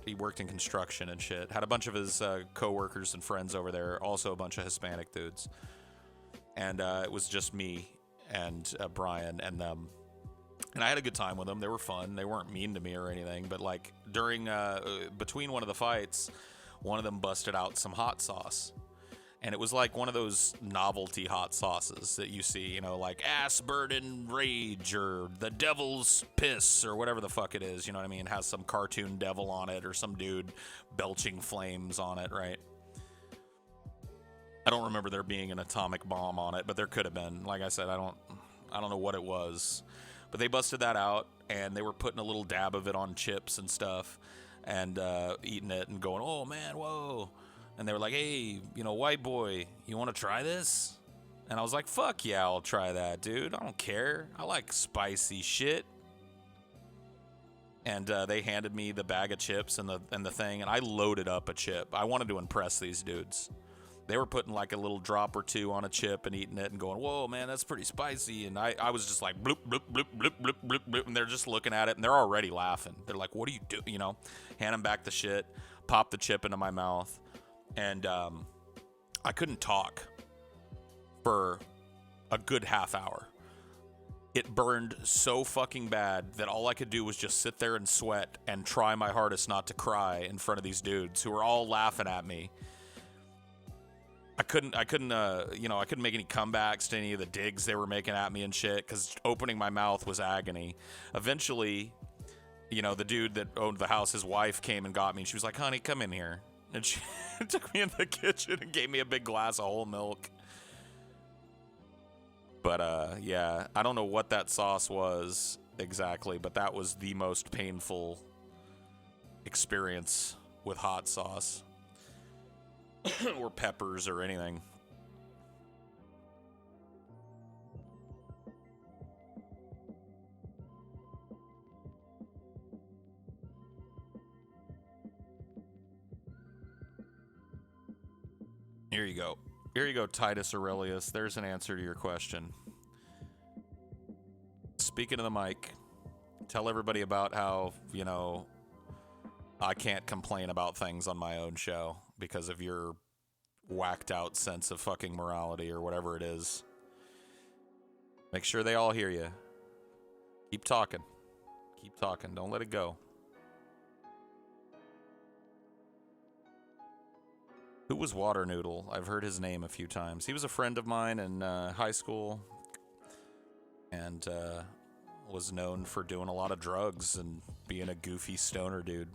he worked in construction and shit. Had a bunch of his co-workers and friends over there, also a bunch of Hispanic dudes. And it was just me and Brian and them. And I had a good time with them. They were fun. They weren't mean to me or anything. But like between one of the fights, one of them busted out some hot sauce. And it was like one of those novelty hot sauces that you see, like ass burning rage or the devil's piss or whatever the fuck it is. You know what I mean? It has some cartoon devil on it or some dude belching flames on it, right? I don't remember there being an atomic bomb on it, but there could have been. Like I said, I don't know what it was. But they busted that out, and they were putting a little dab of it on chips and stuff and eating it and going, oh, man, whoa. And they were like, hey, white boy, you want to try this? And I was like, fuck yeah, I'll try that, dude. I don't care. I like spicy shit. And they handed me the bag of chips and the thing, and I loaded up a chip. I wanted to impress these dudes. They were putting like a little drop or 2 on a chip and eating it and going, whoa, man, that's pretty spicy. And I was just like, bloop, bloop, bloop, bloop, bloop, bloop, bloop. And they're just looking at it, and they're already laughing. They're like, what do you do? Hand them back the shit, pop the chip into my mouth. And I couldn't talk for a good half hour. It burned so fucking bad that all I could do was just sit there and sweat and try my hardest not to cry in front of these dudes who were all laughing at me. I couldn't make any comebacks to any of the digs they were making at me and shit, because opening my mouth was agony. Eventually, the dude that owned the house, his wife came and got me, and she was like, honey, come in here. And she took me into the kitchen and gave me a big glass of whole milk. But, yeah, I don't know what that sauce was exactly, but that was the most painful experience with hot sauce. Or peppers or anything. Here you go. Here you go, Titus Aurelius. There's an answer to your question. Speaking to the mic, tell everybody about how, I can't complain about things on my own show because of your whacked out sense of fucking morality or whatever it is. Make sure they all hear you. Keep talking. Keep talking. Don't let it go. Who was Water Noodle? I've heard his name a few times. He was a friend of mine in high school and was known for doing a lot of drugs and being a goofy stoner dude.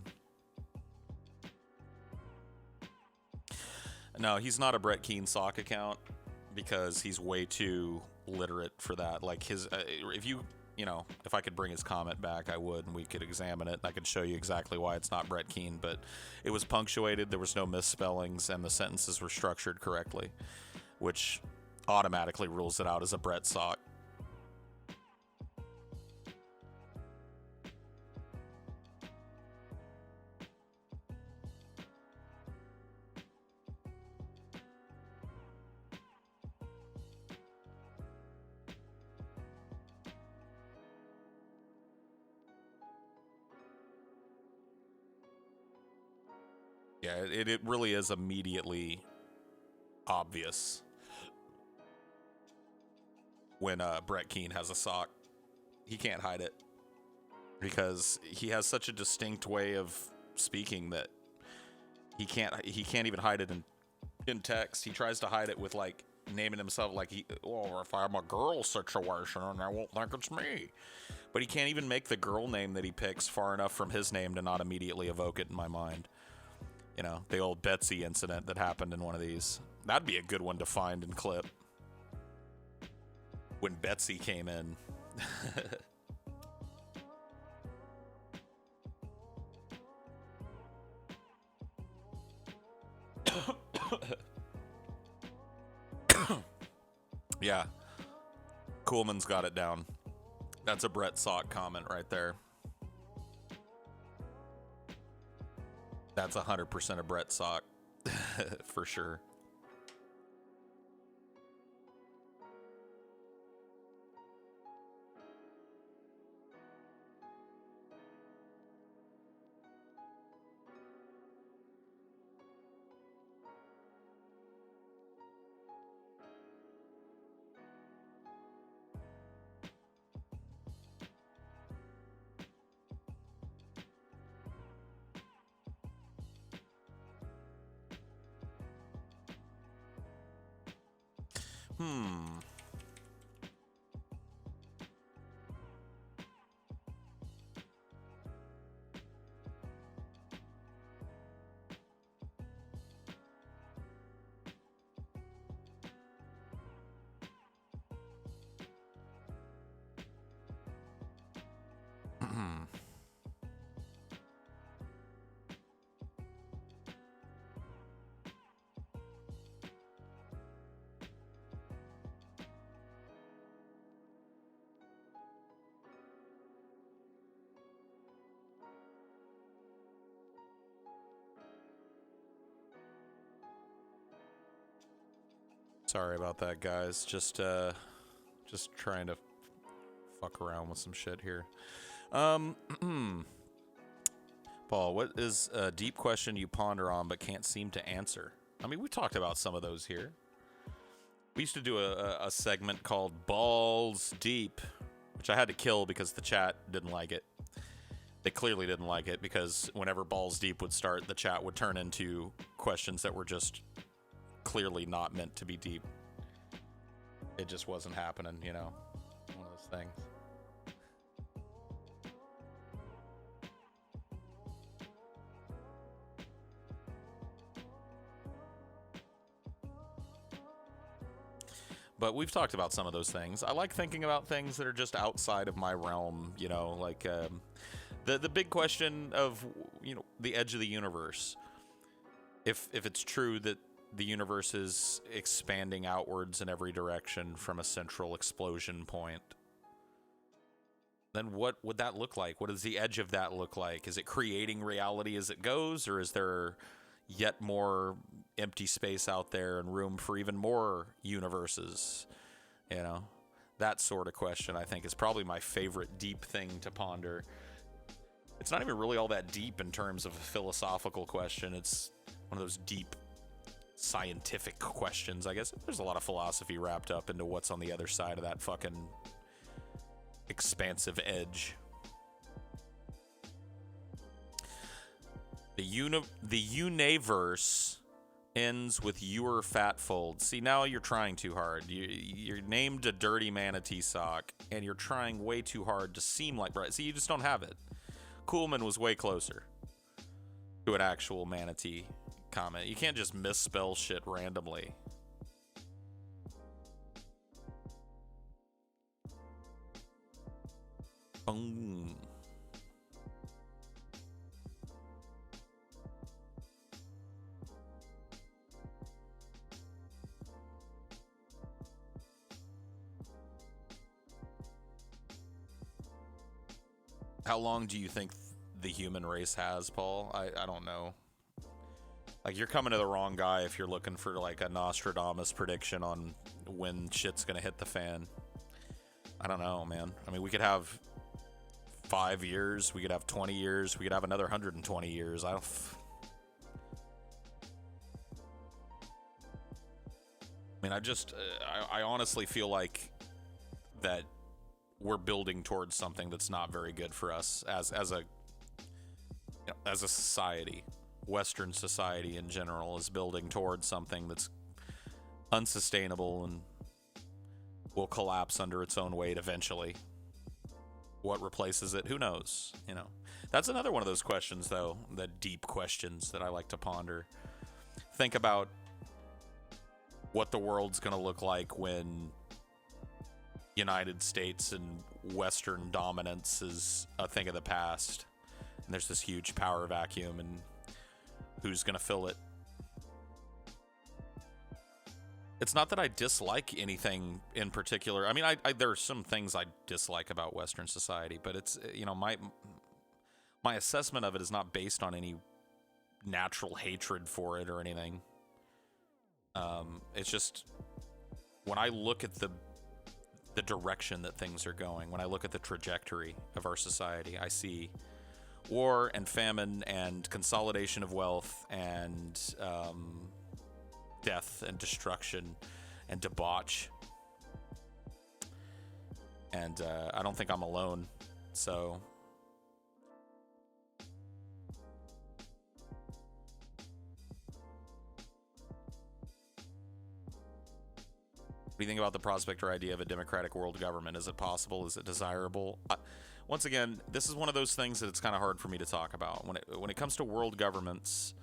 No, he's not a Brett Keane sock account because he's way too literate for that. Like his, if I could bring his comment back, I would, and we could examine it. I could show you exactly why it's not Brett Keane, but it was punctuated, there was no misspellings, and the sentences were structured correctly, which automatically rules it out as a Brett sock. Yeah, it really is immediately obvious when Brett Keane has a sock. He can't hide it because he has such a distinct way of speaking that he can't even hide it in text. He tries to hide it with like naming himself like if I'm a girl situation and I won't think it's me. But he can't even make the girl name that he picks far enough from his name to not immediately evoke it in my mind. The old Betsy incident that happened in one of these. That'd be a good one to find and clip. When Betsy came in. Yeah. Coolman's got it down. That's a Brett Sock comment right there. That's 100% a Brett Sock. For sure. Sorry about that, guys. Just trying to fuck around with some shit here. Paul, what is a deep question you ponder on but can't seem to answer? I mean, we talked about some of those here. We used to do a segment called Balls Deep, which I had to kill because the chat didn't like it. They clearly didn't like it because whenever Balls Deep would start, the chat would turn into questions that were just clearly not meant to be deep. It just wasn't happening, you know? One of those things. But we've talked about some of those things. I like thinking about things that are just outside of my realm, you know, like the big question of, you know, the edge of the universe. If it's true that the universe is expanding outwards in every direction from a central explosion point, then what would that look like? What does the edge of that look like? Is it creating reality as it goes, or is there yet more empty space out there and room for even more universes? You know, that sort of question, I think, is probably my favorite deep thing to ponder. It's not even really all that deep in terms of a philosophical question. It's one of those deep scientific questions, I guess. There's a lot of philosophy wrapped up into what's on the other side of that fucking expansive edge. The universe ends with your fat fold. See, now you're trying too hard. You're named a dirty manatee sock, and you're trying way too hard to seem like right. See, you just don't have it. Coolman was way closer to an actual manatee comment. You can't just misspell shit randomly. Boom. How long do you think the human race has, Paul? I don't know. Like, you're coming to the wrong guy if you're looking for, like, a Nostradamus prediction on when shit's gonna hit the fan. I don't know, man. I mean, we could have 5 years, we could have 20 years, we could have another 120 years. I mean, I honestly feel like that we're building towards something that's not very good for us as a society. Western society in general is building towards something that's unsustainable and will collapse under its own weight eventually. What replaces it? Who knows? You know, that's another one of those questions, though, the deep questions that I like to ponder. Think about what the world's going to look like when United States and Western dominance is a thing of the past, and there's this huge power vacuum, and who's going to fill it? It's not that I dislike anything in particular. I mean, there are some things I dislike about Western society, but it's, you know, my assessment of it is not based on any natural hatred for it or anything. It's just when I look at the direction that things are going, when I look at the trajectory of our society, I see war and famine and consolidation of wealth and death and destruction and debauch. And I don't think I'm alone. So what do you think about the prospect or idea of a democratic world government? Is it possible? Is it desirable? Once again, this is one of those things that it's kind of hard for me to talk about. When it comes to world governments,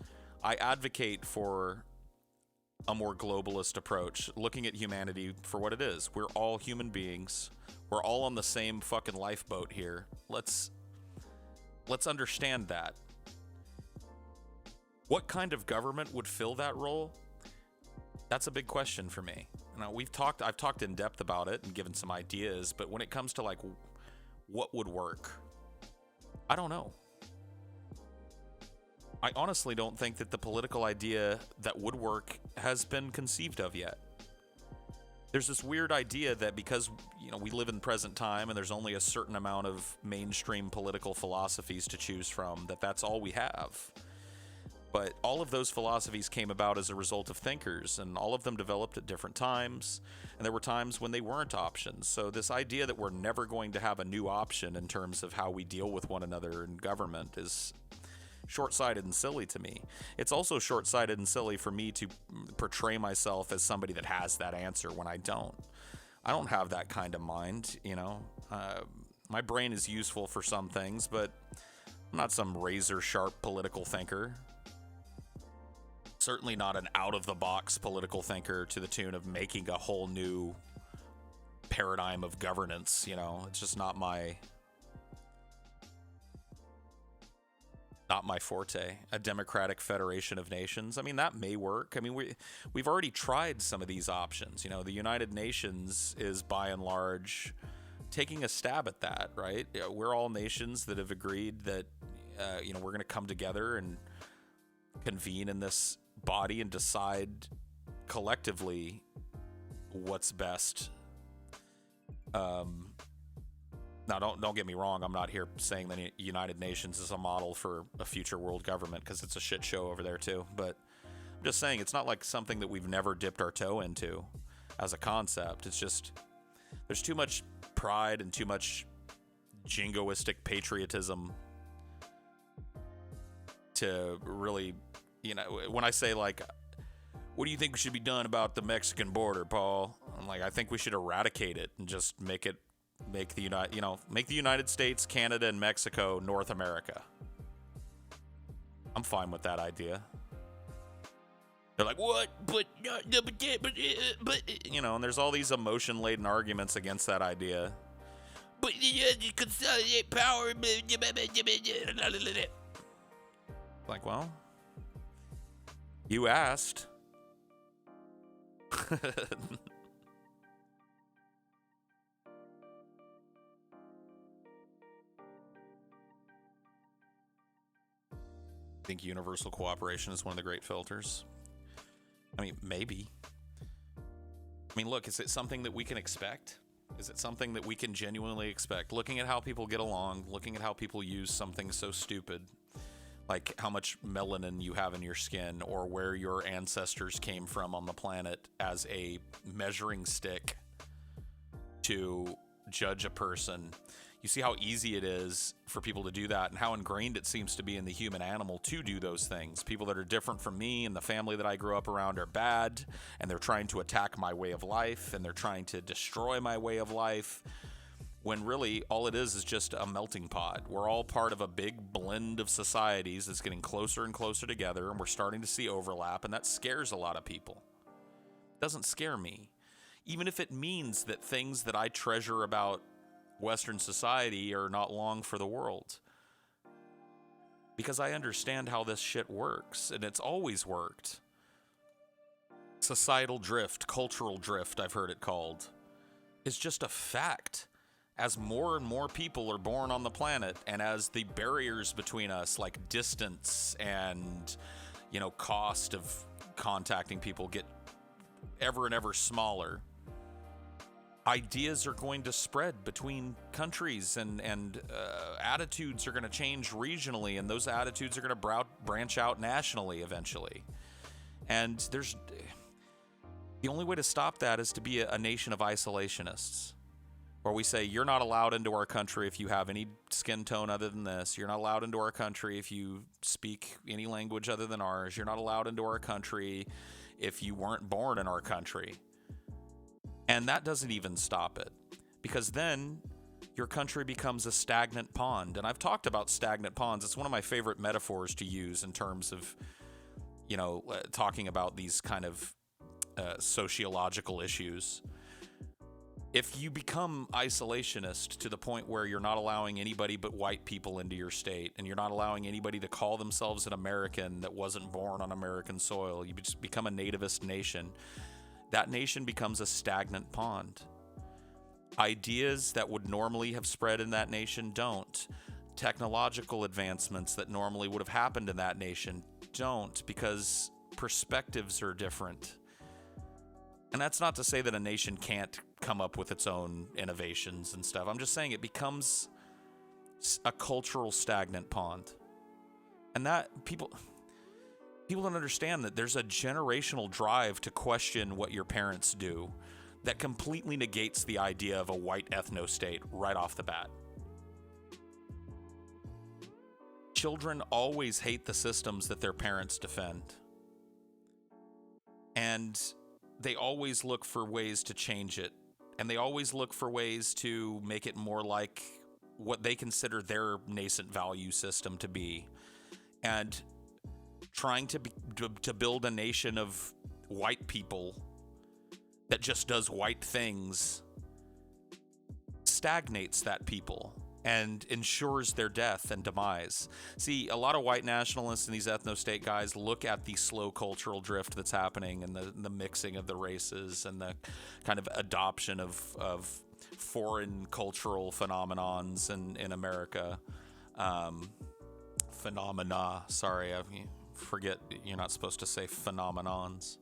I advocate for a more globalist approach, looking at humanity for what it is. We're all human beings. We're all on the same fucking lifeboat here. Let's understand that. What kind of government would fill that role? That's a big question for me. Now, I've talked in depth about it and given some ideas, but when it comes to, like, what would work, I don't know. I honestly don't think that the political idea that would work has been conceived of yet. There's this weird idea that because, you know, we live in present time and there's only a certain amount of mainstream political philosophies to choose from, that's all we have. But all of those philosophies came about as a result of thinkers, and all of them developed at different times, and there were times when they weren't options. So this idea that we're never going to have a new option in terms of how we deal with one another in government is short-sighted and silly to me. It's also short-sighted and silly for me to portray myself as somebody that has that answer when I don't. I don't have that kind of mind, you know. My brain is useful for some things, but I'm not some razor-sharp political thinker. Certainly not an out-of-the-box political thinker to the tune of making a whole new paradigm of governance, you know. It's just not my forte. A democratic federation of nations, I mean, that may work. I mean, we've already tried some of these options. You know, the United Nations is by and large taking a stab at that, right? We're all nations that have agreed that you know, we're going to come together and convene in this body and decide collectively what's best. Now, don't get me wrong. I'm not here saying that United Nations is a model for a future world government, because it's a shit show over there too. But I'm just saying it's not like something that we've never dipped our toe into as a concept. It's just there's too much pride and too much jingoistic patriotism to really, you know, when I say, like, what do you think should be done about the Mexican border, Paul? I'm like, I think we should eradicate it and just make the United States, Canada, and Mexico North America. I'm fine with that idea. They're like, what? But you know, and there's all these emotion-laden arguments against that idea. But you consolidate power. Like, well, you asked. I think universal cooperation is one of the great filters. I mean, maybe. I mean, look, is it something that we can expect? Is it something that we can genuinely expect? Looking at how people get along, looking at how people use something so stupid, like how much melanin you have in your skin, or where your ancestors came from on the planet, as a measuring stick to judge a person. You see how easy it is for people to do that, and how ingrained it seems to be in the human animal to do those things. People that are different from me and the family that I grew up around are bad, and they're trying to attack my way of life, and they're trying to destroy my way of life, when really all it is just a melting pot. We're all part of a big blend of societies that's getting closer and closer together, and we're starting to see overlap, and that scares a lot of people. It doesn't scare me. Even if it means that things that I treasure about Western society are not long for the world. Because I understand how this shit works, and it's always worked. Societal drift, cultural drift, I've heard it called, is just a fact. As more and more people are born on the planet, and as the barriers between us, like distance and, you know, cost of contacting people, get ever and ever smaller, ideas are going to spread between countries, and attitudes are going to change regionally, and those attitudes are going to branch out nationally eventually. And the only way to stop that is to be a nation of isolationists, where we say, you're not allowed into our country if you have any skin tone other than this. You're not allowed into our country if you speak any language other than ours. You're not allowed into our country if you weren't born in our country. And that doesn't even stop it, because then your country becomes a stagnant pond. And I've talked about stagnant ponds. It's one of my favorite metaphors to use in terms of, you know, talking about these kind of sociological issues. If you become isolationist to the point where you're not allowing anybody but white people into your state, and you're not allowing anybody to call themselves an American that wasn't born on American soil, you just become a nativist nation. That nation becomes a stagnant pond. Ideas that would normally have spread in that nation don't. Technological advancements that normally would have happened in that nation don't, because perspectives are different. And that's not to say that a nation can't come up with its own innovations and stuff. I'm just saying it becomes a cultural stagnant pond. And that people don't understand that there's a generational drive to question what your parents do that completely negates the idea of a white ethno-state right off the bat. children always hate the systems that their parents defend. And they always look for ways to change it. And they always look for ways to make it more like what they consider their nascent value system to be. And trying to build a nation of white people that just does white things stagnates that people and ensures their death and demise. See, a lot of white nationalists and these ethno-state guys look at the slow cultural drift that's happening and the mixing of the races and the kind of adoption of foreign cultural phenomenons in America. Sorry, I forget you're not supposed to say phenomenons.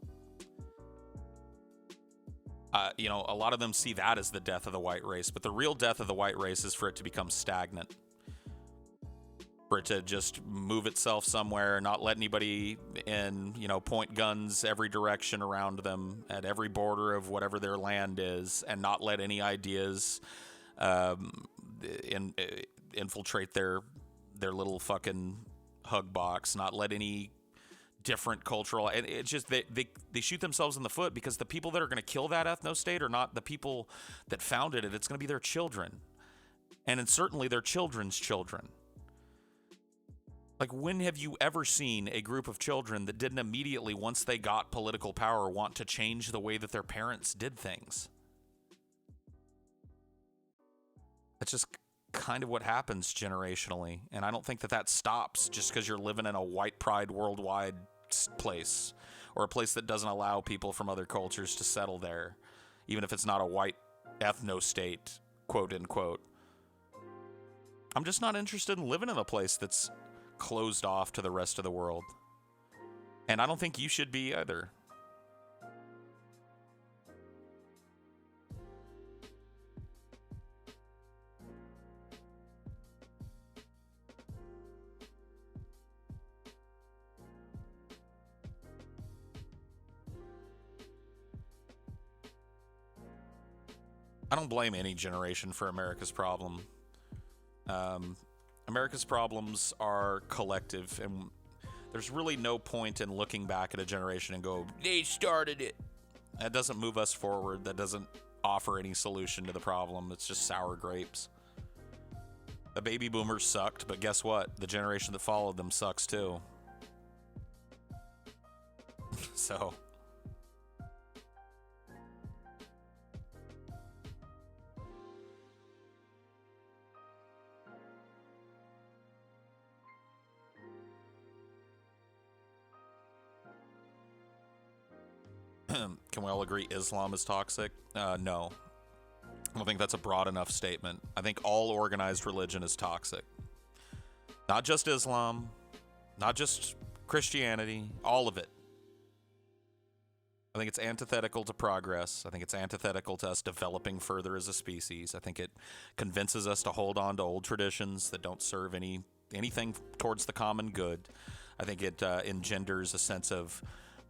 A lot of them see that as the death of the white race, but the real death of the white race is for it to become stagnant, for it to just move itself somewhere, not let anybody in, point guns every direction around them at every border of whatever their land is, and not let any ideas infiltrate their little fucking hug box, not let any different cultural, and it's just they shoot themselves in the foot, because the people that are going to kill that ethno-state are not the people that founded it. It's going to be their children, and certainly their children's children. Like, when have you ever seen a group of children that didn't immediately, once they got political power, want to change the way that their parents did things? That's just kind of what happens generationally, and I don't think that stops just because you're living in a white pride worldwide place, or a place that doesn't allow people from other cultures to settle there, even if it's not a white ethno-state, quote unquote. I'm just not interested in living in a place that's closed off to the rest of the world, and I don't think you should be either. I don't blame any generation for America's problem. America's problems are collective, and there's really no point in looking back at a generation and go, they started it. That doesn't move us forward. That doesn't offer any solution to the problem. It's just sour grapes. The baby boomers sucked, but guess what? The generation that followed them sucks too. So... Can we all agree Islam is toxic? No. I don't think that's a broad enough statement. I think all organized religion is toxic. Not just Islam, not just Christianity, all of it. I think it's antithetical to progress. I think it's antithetical to us developing further as a species. I think it convinces us to hold on to old traditions that don't serve anything towards the common good. I think it engenders a sense of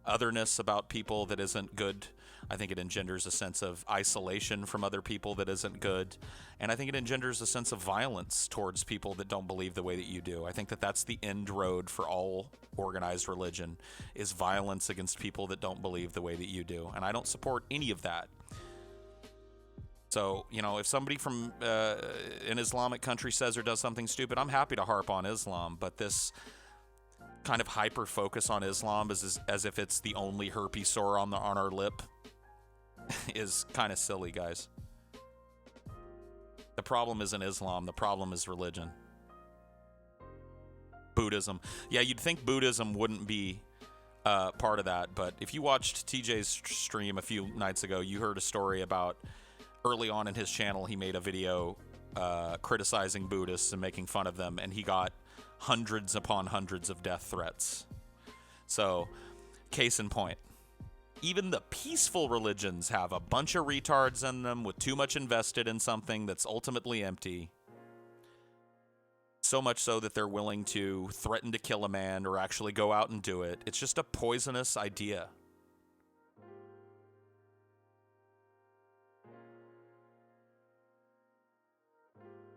otherness about people that isn't good. I think it engenders a sense of isolation from other people that isn't good. And I think it engenders a sense of violence towards people that don't believe the way that you do. I think that that's the end road for all organized religion, is violence against people that don't believe the way that you do. And I don't support any of that. So, if somebody from an Islamic country says or does something stupid, I'm happy to harp on Islam, but this kind of hyper focus on Islam as if it's the only herpes sore on our lip is kind of silly, guys. The problem isn't Islam, the problem is religion. Buddhism. Yeah, you'd think Buddhism wouldn't be part of that, but if you watched TJ's stream a few nights ago, you heard a story about early on in his channel, he made a video criticizing Buddhists and making fun of them, and he got hundreds upon hundreds of death threats. So, case in point, even the peaceful religions have a bunch of retards in them with too much invested in something that's ultimately empty. So much so that they're willing to threaten to kill a man or actually go out and do it. It's just a poisonous idea.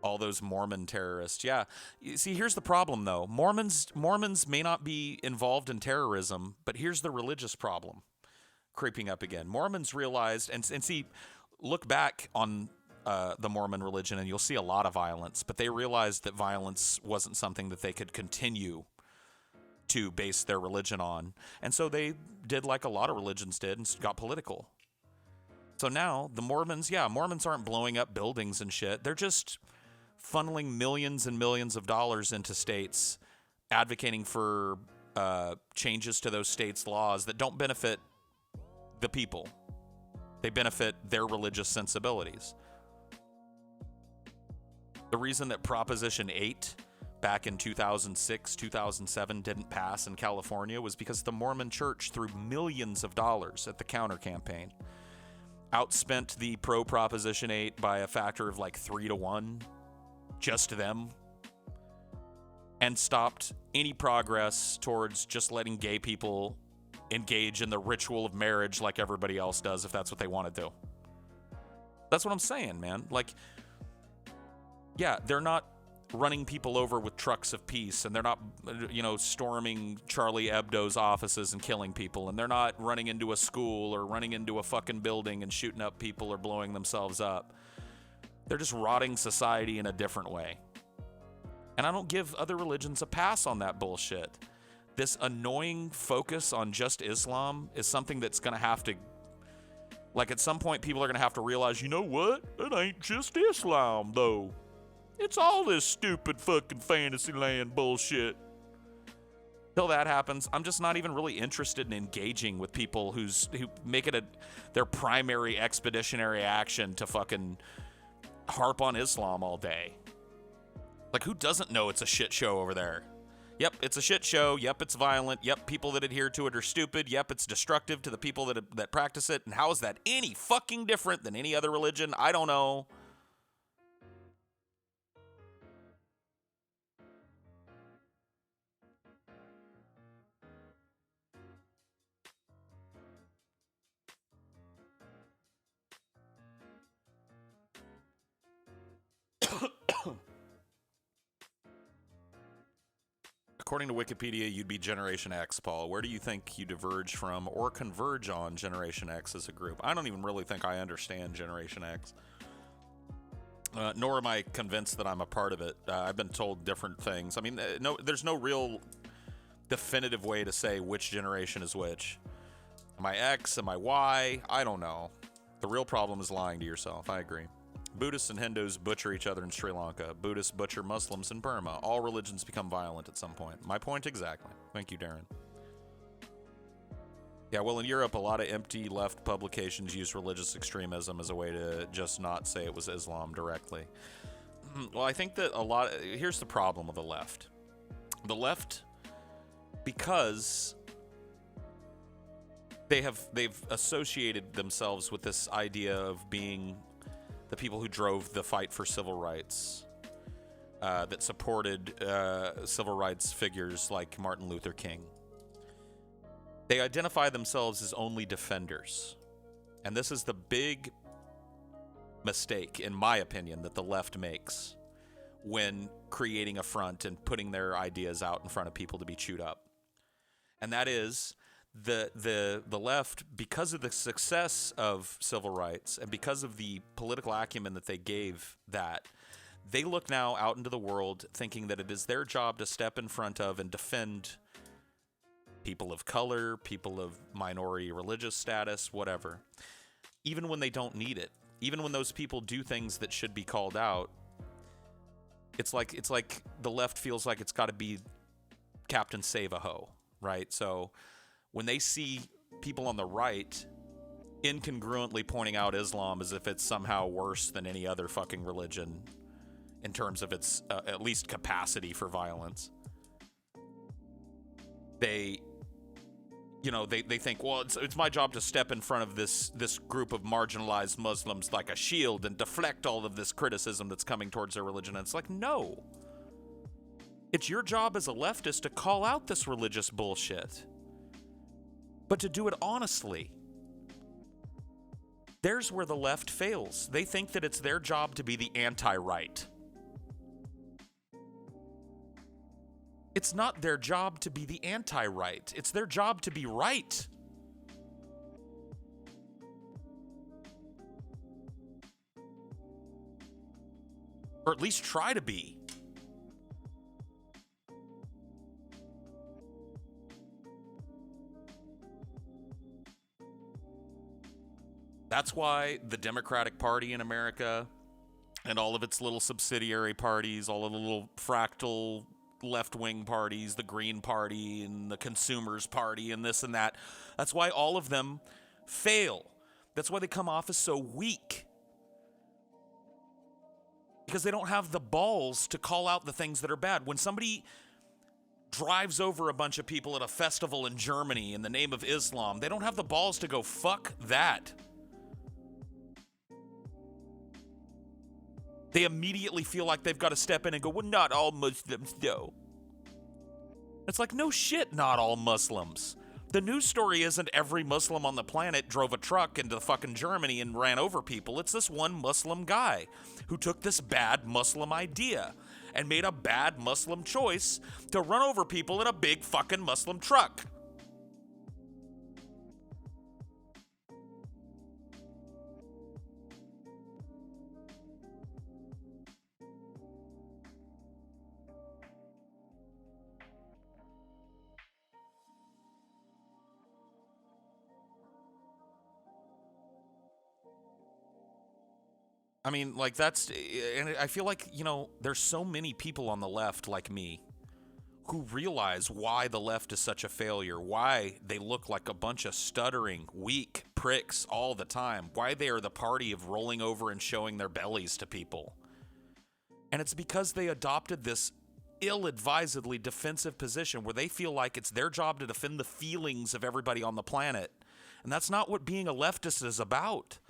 All those Mormon terrorists. Yeah. You see, here's the problem, though. Mormons may not be involved in terrorism, but here's the religious problem creeping up again. Mormons realized, and see, look back on the Mormon religion, and you'll see a lot of violence, but they realized that violence wasn't something that they could continue to base their religion on. And so they did like a lot of religions did and got political. So now the Mormons aren't blowing up buildings and shit. They're just funneling millions and millions of dollars into states, advocating for changes to those states' laws that don't benefit the people. They benefit their religious sensibilities. The reason that Proposition 8 back in 2006, 2007 didn't pass in California was because the Mormon Church threw millions of dollars at the counter campaign. Outspent the pro-Proposition 8 by a factor of like 3-1. Just them, and stopped any progress towards just letting gay people engage in the ritual of marriage like everybody else does if that's what they want to do. That's what I'm saying, man. Like, yeah, they're not running people over with trucks of peace, and they're not, storming Charlie Hebdo's offices and killing people, and they're not running into a school or running into a fucking building and shooting up people or blowing themselves up. They're just rotting society in a different way. And I don't give other religions a pass on that bullshit. This annoying focus on just Islam is something that's going to have to, like, at some point people are going to have to realize, you know what? It ain't just Islam, though. It's all this stupid fucking fantasy land bullshit. Till that happens, I'm just not even really interested in engaging with people who make it their primary expeditionary action to fucking harp on Islam all day. Like, who doesn't know it's a shit show over there? Yep, it's a shit show. Yep, it's violent. Yep, people that adhere to it are stupid. Yep, it's destructive to the people that practice it. And how is that any fucking different than any other religion? I don't know. According to Wikipedia, you'd be Generation X, Paul. Where do you think you diverge from or converge on Generation X as a group? I don't even really think I understand Generation X. Nor am I convinced that I'm a part of it. I've been told different things. I mean, there's no real definitive way to say which generation is which. Am I X? Am I Y? I don't know. The real problem is lying to yourself. I agree. Buddhists and Hindus butcher each other in Sri Lanka. Buddhists butcher Muslims in Burma. All religions become violent at some point. My point exactly. Thank you, Darren. Yeah, well, in Europe, a lot of empty left publications use religious extremism as a way to just not say it was Islam directly. Well, I think that here's the problem with the left. The left, because they've associated themselves with this idea of being the people who drove the fight for civil rights, that supported civil rights figures like Martin Luther King. They identify themselves as only defenders. And this is the big mistake, in my opinion, that the left makes when creating a front and putting their ideas out in front of people to be chewed up. And that is the left, because of the success of civil rights and because of the political acumen that they gave that, they look now out into the world thinking that it is their job to step in front of and defend people of color, people of minority religious status, whatever, even when they don't need it. Even when those people do things that should be called out, it's like the left feels like it's got to be Captain Save-A-Ho, right? So when they see people on the right incongruently pointing out Islam as if it's somehow worse than any other fucking religion in terms of its at least capacity for violence, they think, well, it's my job to step in front of this group of marginalized Muslims like a shield and deflect all of this criticism that's coming towards their religion. And it's like, no. It's your job as a leftist to call out this religious bullshit, but to do it honestly. There's where the left fails. They think that it's their job to be the anti-right. It's not their job to be the anti-right. It's their job to be right. Or at least try to be. That's why the Democratic Party in America and all of its little subsidiary parties, all of the little fractal left-wing parties, the Green Party and the Consumers Party and this and that, that's why all of them fail. That's why they come off as so weak. Because they don't have the balls to call out the things that are bad. When somebody drives over a bunch of people at a festival in Germany in the name of Islam, they don't have the balls to go, fuck that. They immediately feel like they've got to step in and go, well, not all Muslims, though. It's like, no shit, not all Muslims. The news story isn't every Muslim on the planet drove a truck into fucking Germany and ran over people. It's this one Muslim guy who took this bad Muslim idea and made a bad Muslim choice to run over people in a big fucking Muslim truck. I mean, like, that's, and I feel like, you know, there's so many people on the left like me who realize why the left is such a failure, why they look like a bunch of stuttering, weak pricks all the time, why they are the party of rolling over and showing their bellies to people. And it's because they adopted this ill-advisedly defensive position where they feel like it's their job to defend the feelings of everybody on the planet. And that's not what being a leftist is about.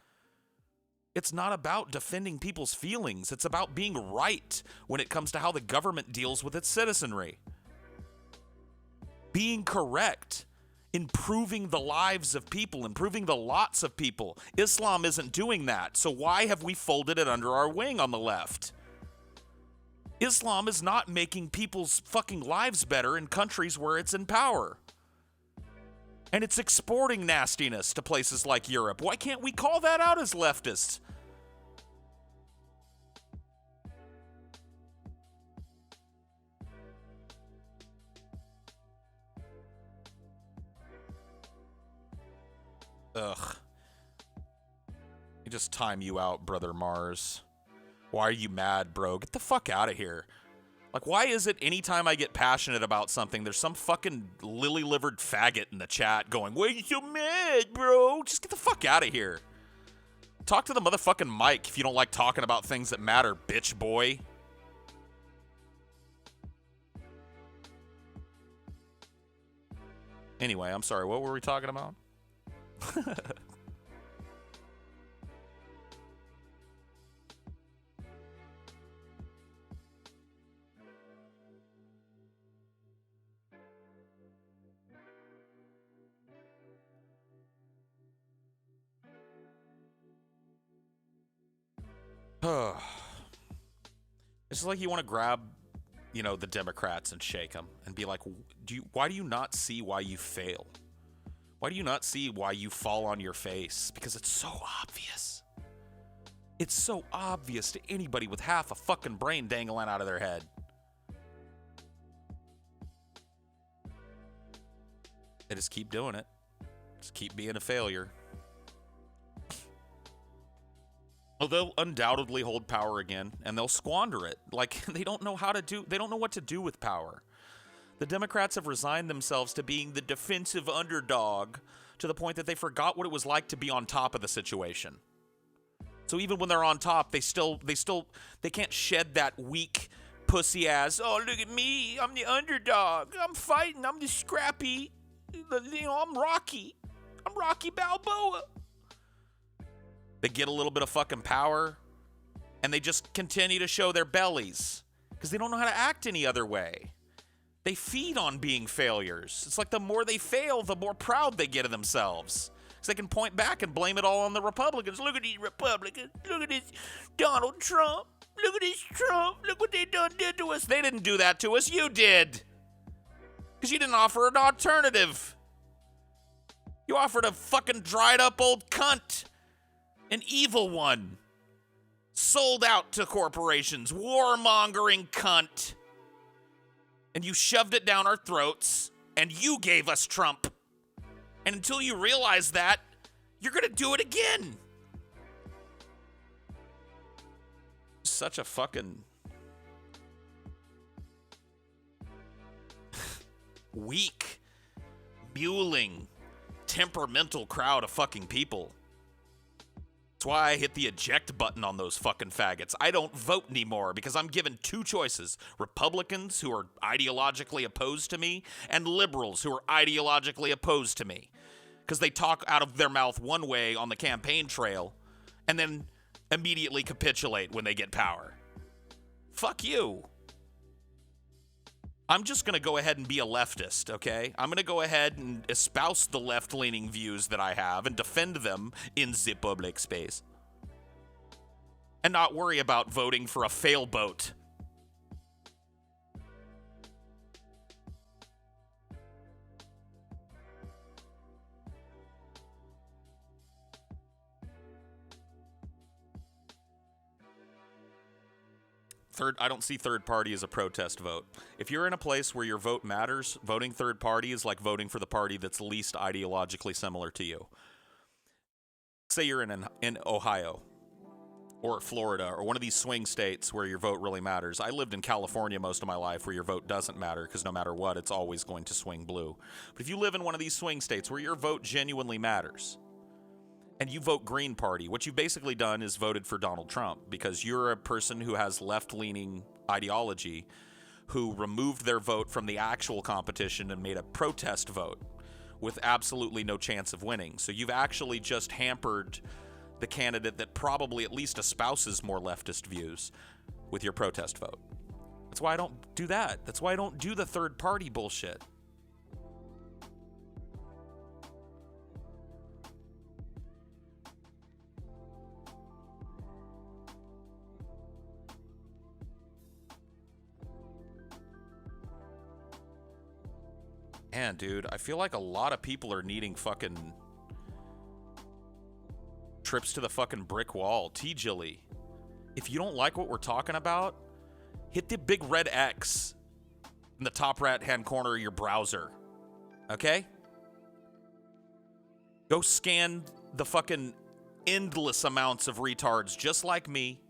It's not about defending people's feelings. It's about being right when it comes to how the government deals with its citizenry. Being correct, improving the lives of people, improving the lots of people. Islam isn't doing that, so why have we folded it under our wing on the left? Islam is not making people's fucking lives better in countries where it's in power. And it's exporting nastiness to places like Europe. Why can't we call that out as leftists? Ugh. I just time you out, Brother Mars. Why are you mad, bro? Get the fuck out of here. Like, why is it anytime I get passionate about something, there's some fucking lily-livered faggot in the chat going, why are you so mad, bro? Just get the fuck out of here. Talk to the motherfucking mic if you don't like talking about things that matter, bitch boy. Anyway, I'm sorry, what were we talking about? It's like you want to grab, you know, the Democrats and shake them and be like, why do you not see why you fail? Why do you not see why you fall on your face? Because it's so obvious. It's so obvious to anybody with half a fucking brain dangling out of their head. They just keep doing it. Just keep being a failure. Well, they'll undoubtedly hold power again, and they'll squander it. Like, they don't know what to do with power. The Democrats have resigned themselves to being the defensive underdog to the point that they forgot what it was like to be on top of the situation. So even when they're on top, they can't shed that weak pussy ass, oh, look at me, I'm the underdog, I'm fighting, I'm the scrappy, you know, I'm Rocky Balboa. They get a little bit of fucking power, and they just continue to show their bellies because they don't know how to act any other way. They feed on being failures. It's like the more they fail, the more proud they get of themselves. Because they can point back and blame it all on the Republicans. Look at these Republicans. Look at this Donald Trump. Look at this Trump. Look what they did to us. They didn't do that to us. You did. Because you didn't offer an alternative. You offered a fucking dried up old cunt. An evil one. Sold out to corporations. Warmongering cunt. And you shoved it down our throats. And you gave us Trump. And until you realize that, you're going to do it again. Such a fucking weak, mewling, temperamental crowd of fucking people. That's why I hit the eject button on those fucking faggots. I don't vote anymore because I'm given two choices. Republicans who are ideologically opposed to me and liberals who are ideologically opposed to me. Because they talk out of their mouth one way on the campaign trail and then immediately capitulate when they get power. Fuck you. I'm just going to go ahead and be a leftist, okay? I'm going to go ahead and espouse the left-leaning views that I have and defend them in the public space. And not worry about voting for a failboat. I don't see third party as a protest vote. If you're in a place where your vote matters, voting third party is like voting for the party that's least ideologically similar to you. Say you're in Ohio or Florida or one of these swing states where your vote really matters. I lived in California most of my life where your vote doesn't matter because no matter what, it's always going to swing blue. But if you live in one of these swing states where your vote genuinely matters, and you vote Green Party, what you've basically done is voted for Donald Trump because you're a person who has left-leaning ideology who removed their vote from the actual competition and made a protest vote with absolutely no chance of winning. So you've actually just hampered the candidate that probably at least espouses more leftist views with your protest vote. That's why I don't do that. That's why I don't do the third-party bullshit. Man, dude, I feel like a lot of people are needing fucking trips to the fucking brick wall. T-Jilly, if you don't like what we're talking about, hit the big red X in the top right-hand corner of your browser. Okay? Go scan the fucking endless amounts of retards just like me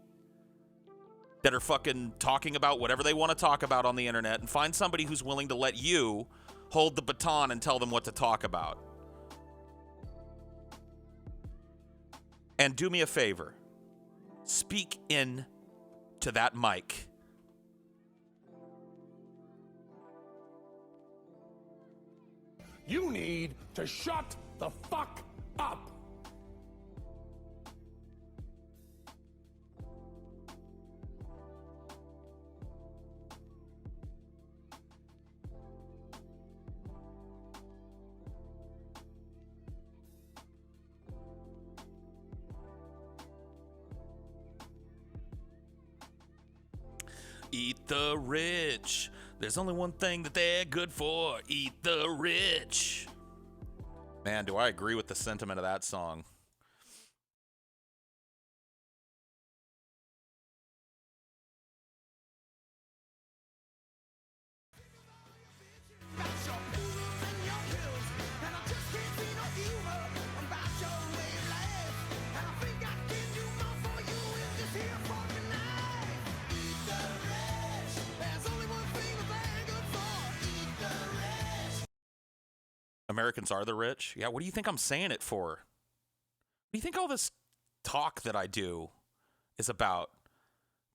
that are fucking talking about whatever they want to talk about on the internet and find somebody who's willing to let you hold the baton and tell them what to talk about. And do me a favor. Speak in to that mic. You need to shut the fuck up. Eat the rich. There's only one thing that they're good for. Eat the rich. Man, do I agree with the sentiment of that song. Americans are the rich? Yeah, what do you think I'm saying it for? What do you think all this talk that I do is about?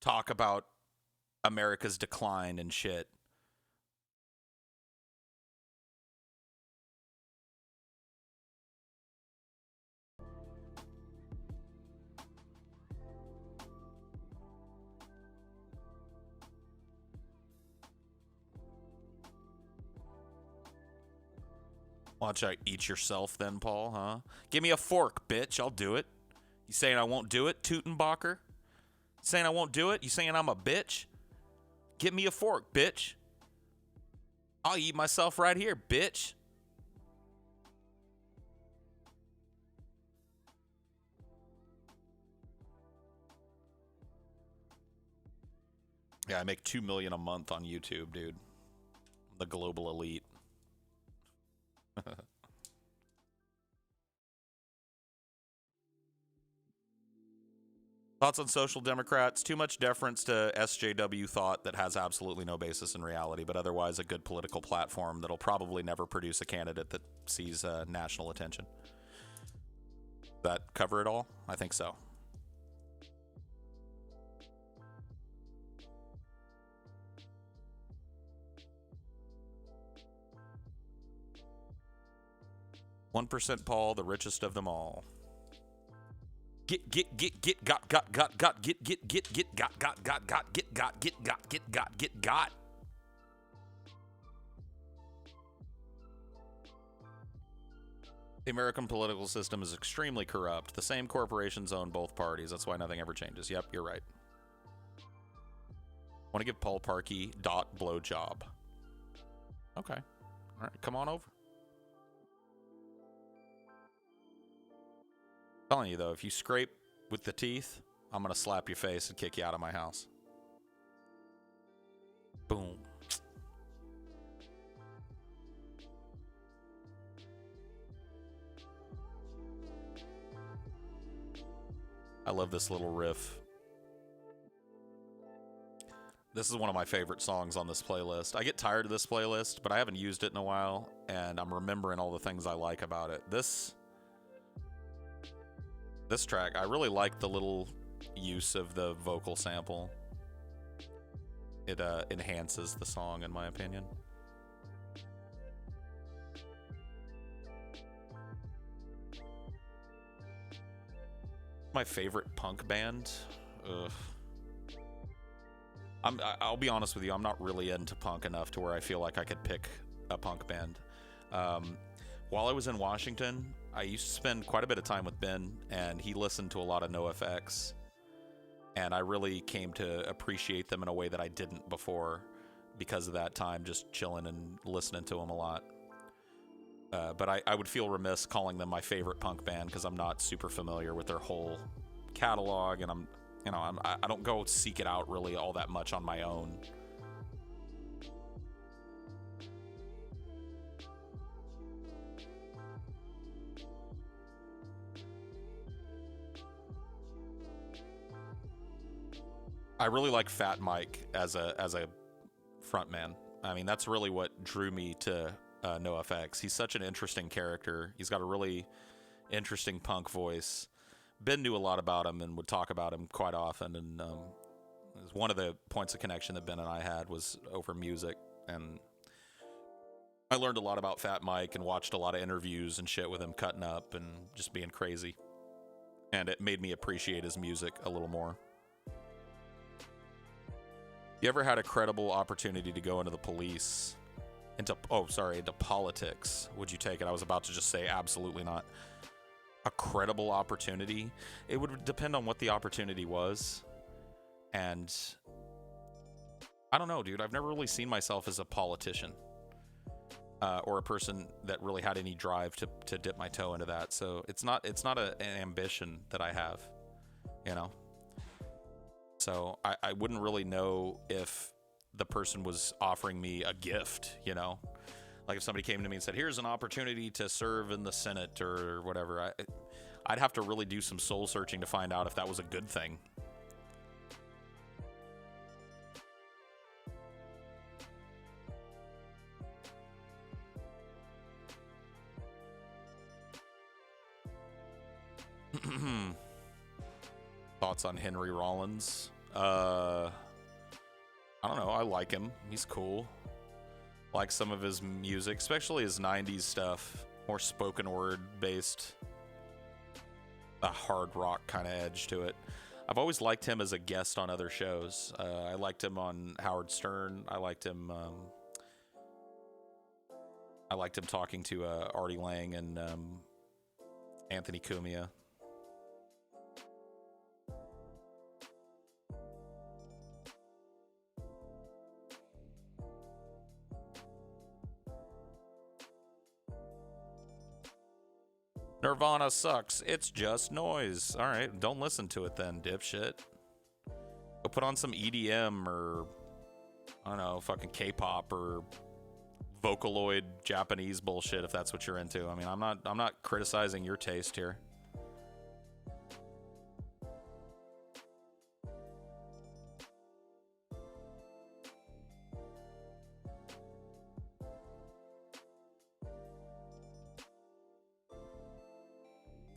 Talk about America's decline and shit. Why don't you eat yourself then, Paul, huh? Give me a fork, bitch. I'll do it. You saying I won't do it, Tutenbacher? Saying I won't do it? You saying I'm a bitch? Get me a fork, bitch. I'll eat myself right here, bitch. Yeah, I make $2 million a month on YouTube, dude. The global elite. Thoughts on Social Democrats? Too much deference to SJW thought that has absolutely no basis in reality, but otherwise a good political platform that'll probably never produce a candidate that sees national attention. That cover it all? I think so. %, Paul, the richest of them all. Get got got. The American political system is extremely corrupt. The same corporations own both parties. That's why nothing ever changes. Yep, you're right. Want to give Paul Parkey blowjob. Okay. All right, come on over. I'm telling you though, if you scrape with the teeth, I'm gonna slap your face and kick you out of my house. Boom. I love this little riff. This is one of my favorite songs on this playlist. I get tired of this playlist, but I haven't used it in a while, and I'm remembering all the things I like about it. This track, I really like the little use of the vocal sample. It enhances the song, in my opinion. My favorite punk band? Ugh. I'll be honest with you, I'm not really into punk enough to where I feel like I could pick a punk band. While I was in Washington, I used to spend quite a bit of time with Ben, and he listened to a lot of NoFX, and I really came to appreciate them in a way that I didn't before because of that time just chilling and listening to them a lot. But I would feel remiss calling them my favorite punk band because I'm not super familiar with their whole catalog, and I don't go seek it out really all that much on my own. I really like Fat Mike as a frontman. I mean, that's really what drew me to NoFX. He's such an interesting character. He's got a really interesting punk voice. Ben knew a lot about him and would talk about him quite often. And one of the points of connection that Ben and I had was over music. And I learned a lot about Fat Mike and watched a lot of interviews and shit with him cutting up and just being crazy. And it made me appreciate his music a little more. You ever had a credible opportunity to go into the police, into politics? Would you take it? I was about to just say absolutely not. A credible opportunity? It would depend on what the opportunity was. And I don't know, dude. I've never really seen myself as a politician or a person that really had any drive to dip my toe into that. So it's not an ambition that I have, you know? So I wouldn't really know if the person was offering me a gift, you know? Like if somebody came to me and said, here's an opportunity to serve in the Senate or whatever, I'd have to really do some soul searching to find out if that was a good thing. Thoughts on Henry Rollins? I don't know. I like him. He's cool. Like some of his music, especially his 90s stuff. More spoken word based. A hard rock kind of edge to it. I've always liked him as a guest on other shows. I liked him on Howard Stern. I liked him talking to Artie Lang and Anthony Cumia. Nirvana sucks. It's just noise. All right, don't listen to it then, dipshit. Go put on some EDM or, I don't know, fucking K-pop or Vocaloid Japanese bullshit if that's what you're into. I mean, I'm not criticizing your taste here.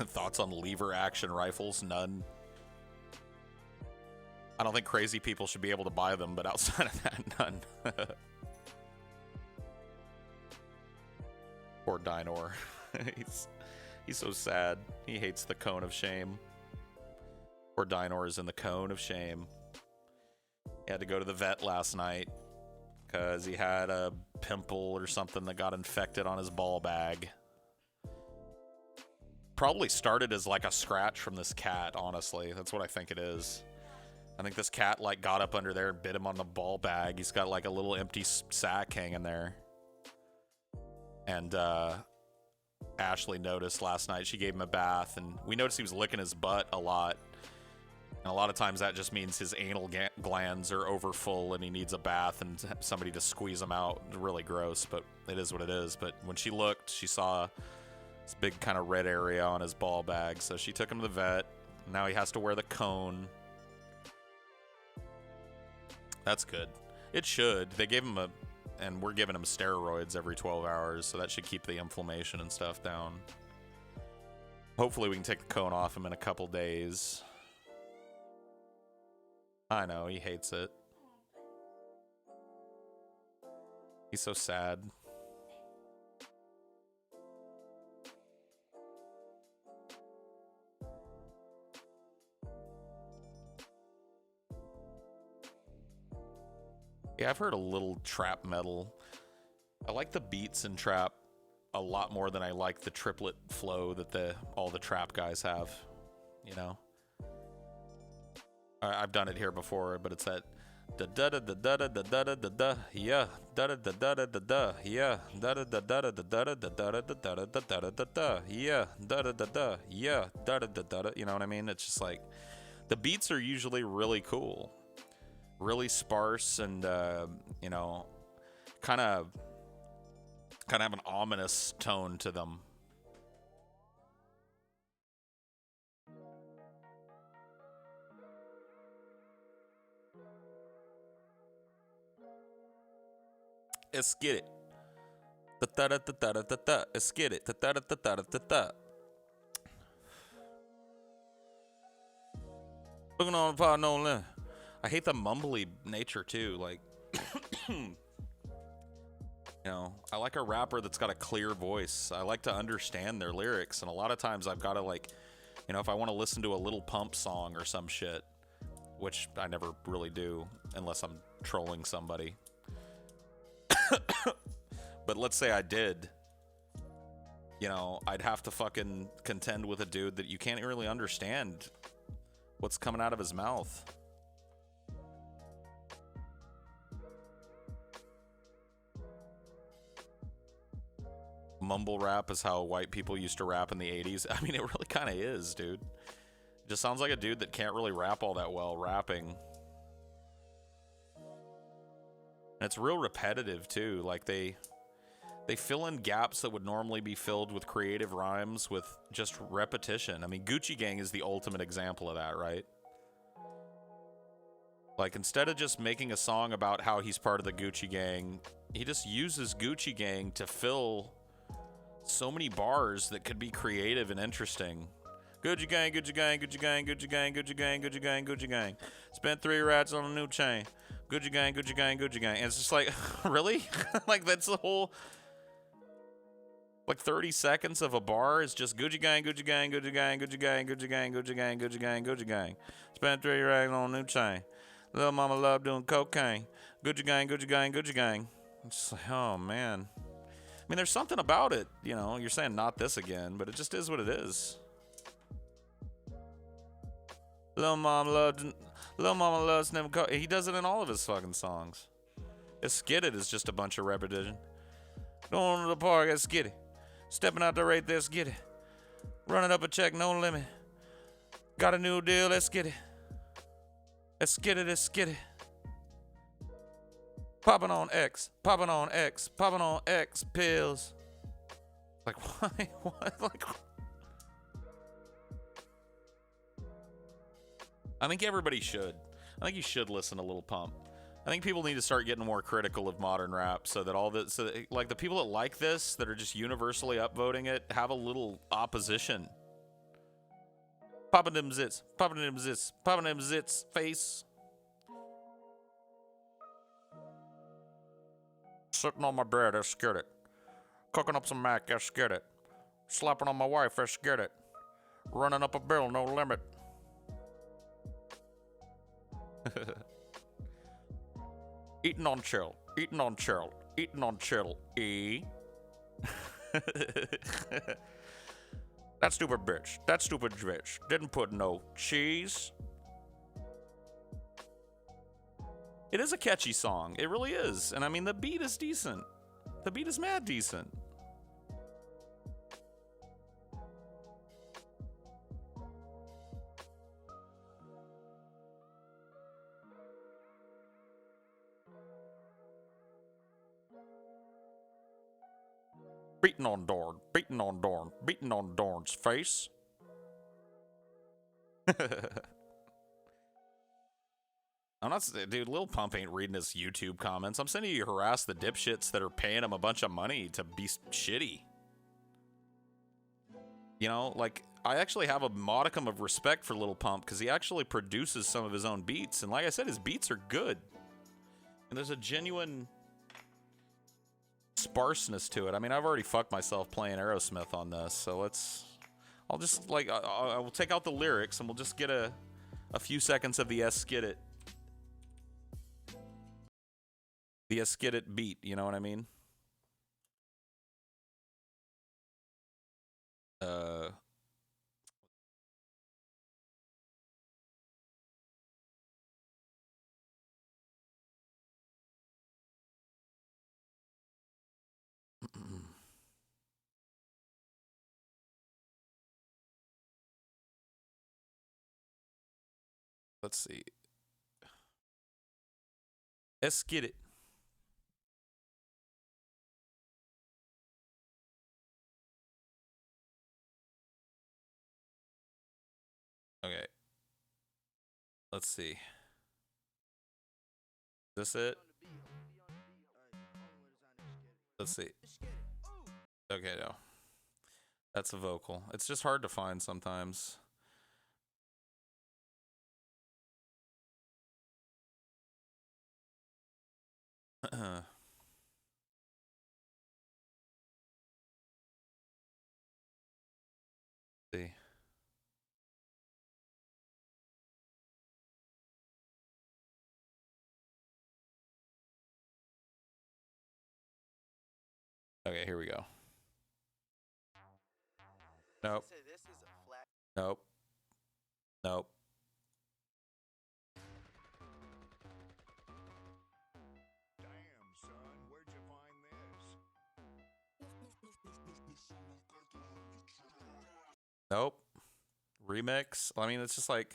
Thoughts on lever action rifles? None. I don't think crazy people should be able to buy them, but outside of that, none. Poor Dinor. he's so sad. He hates the cone of shame. Poor Dinor is in the cone of shame. He had to go to the vet last night because he had a pimple or something that got infected on his ball bag. Probably started as like a scratch from this cat, honestly. That's what I think it is. I think this cat like got up under there and bit him on the ball bag. He's got like a little empty sack hanging there. And Ashley noticed last night. She gave him a bath, and we noticed he was licking his butt a lot. And a lot of times that just means his anal glands are overfull and he needs a bath and somebody to squeeze them out. Really gross, but it is what it is. But when she looked, she saw this big kind of red area on his ball bag, so she took him to the vet. Now he has to wear the cone. That's good. It should. They gave him and we're giving him steroids every 12 hours, so that should keep the inflammation and stuff down. Hopefully we can take the cone off him in a couple days. I know, he hates it. He's so sad. Yeah, I've heard a little trap metal. I like the beats in trap a lot more than I like the triplet flow that all the trap guys have, you know? I've done it here before, but it's that da da da da da da da da da da yeah da da da da da da da yeah da da da da da da da da da da da da da da da yeah da da da da yeah da da da da. You know what I mean? It's just like the beats are usually really cool. Really sparse and you know, kind of have an ominous tone to them. Let's get it. Da da da da da da da. Let's get it. Da da da da da da da. Looking on the pod, no limit. I hate the mumbly nature too. Like, you know, I like a rapper that's got a clear voice. I like to understand their lyrics, and a lot of times I've got to like, you know, if I want to listen to a Little Pump song or some shit, which I never really do unless I'm trolling somebody. But let's say I did, you know, I'd have to fucking contend with a dude that you can't really understand what's coming out of his mouth. Mumble rap is how white people used to rap in the 80s. I mean, it really kind of is, dude. It just sounds like a dude that can't really rap all that well rapping. And it's real repetitive, too. Like, they fill in gaps that would normally be filled with creative rhymes with just repetition. I mean, Gucci Gang is the ultimate example of that, right? Like, instead of just making a song about how he's part of the Gucci Gang, he just uses Gucci Gang to fill so many bars that could be creative and interesting. Gucci gang, Gucci gang, Gucci gang, Gucci gang, Gucci gang, Gucci gang, Gucci gang. Spent 3 rats on a new chain. Gucci gang, Gucci gang, Gucci gang. And it's just like, really? Like, that's the whole, like, 30 seconds of a bar is just Gucci gang, Gucci gang, Gucci gang, Gucci gang, Gucci gang, Gucci gang, Gucci gang, Gucci gang. Spent 3 rats on a new chain. Little mama love doing cocaine. Gucci gang, Gucci gang, Gucci gang. It's just like, oh, man. I mean, there's something about it, you know, you're saying not this again, but it just is what it is. Little mama loves never co- He does it in all of his fucking songs. It's Skid It is just a bunch of repetition. Going to the park, let's get it. Stepping out the right there, let's get it. Running up a check, no limit. Got a new deal, let's get it. Let's get it, let's get it. Popping on X, popping on X, popping on X pills. Like, why? What? Like, I think everybody should. I think you should listen to Lil Pump. I think people need to start getting more critical of modern rap so that all this, so that, like, the people that like this, that are just universally upvoting it, have a little opposition. Popping them zits, popping them zits, popping them zits, face. Sitting on my bed, let's get it. Cooking up some mac, let's get it. Slapping on my wife, let's get it. Running up a bill, no limit. Eating on chill, eating on chill, eating on chill, That stupid bitch, that stupid bitch didn't put no cheese. It is a catchy song. It really is. And I mean, the beat is decent. The beat is mad decent. Beating on Dorn, beating on Dorn, beating on Dorn's face. I'm not, dude, Lil Pump ain't reading his YouTube comments. I'm sending you to harass the dipshits that are paying him a bunch of money to be shitty. You know, like, I actually have a modicum of respect for Lil Pump because he actually produces some of his own beats. And like I said, his beats are good. And there's a genuine sparseness to it. I mean, I've already fucked myself playing Aerosmith on this, so I'll just, like, I will take out the lyrics and we'll just get a few seconds of the Skid It. The Skid It beat, you know what I mean? Let's see. Skid It. Okay. Let's see. Is this it? Let's see. Okay, no. That's a vocal. It's just hard to find sometimes. See. Okay, here we go. Nope. Nope. Nope. Damn, son, where'd you find this? Nope. Remix. I mean, it's just like.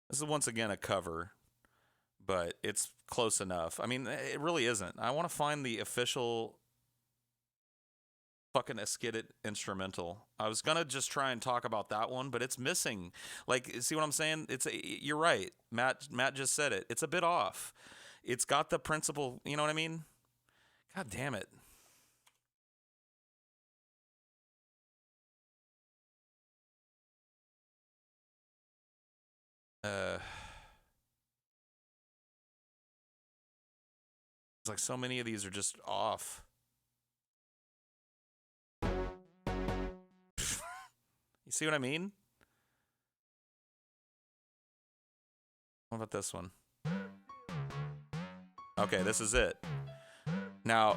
This is once again a cover, but it's close enough. I mean, it really isn't. I want to find the official fucking Skid It instrumental. I was gonna just try and talk about that one, but it's missing. Like, see what I'm saying? You're right. Matt just said it. It's a bit off. It's got the principle. You know what I mean? God damn it. It's like so many of these are just off. You see what I mean? What about this one? Okay, this is it. Now,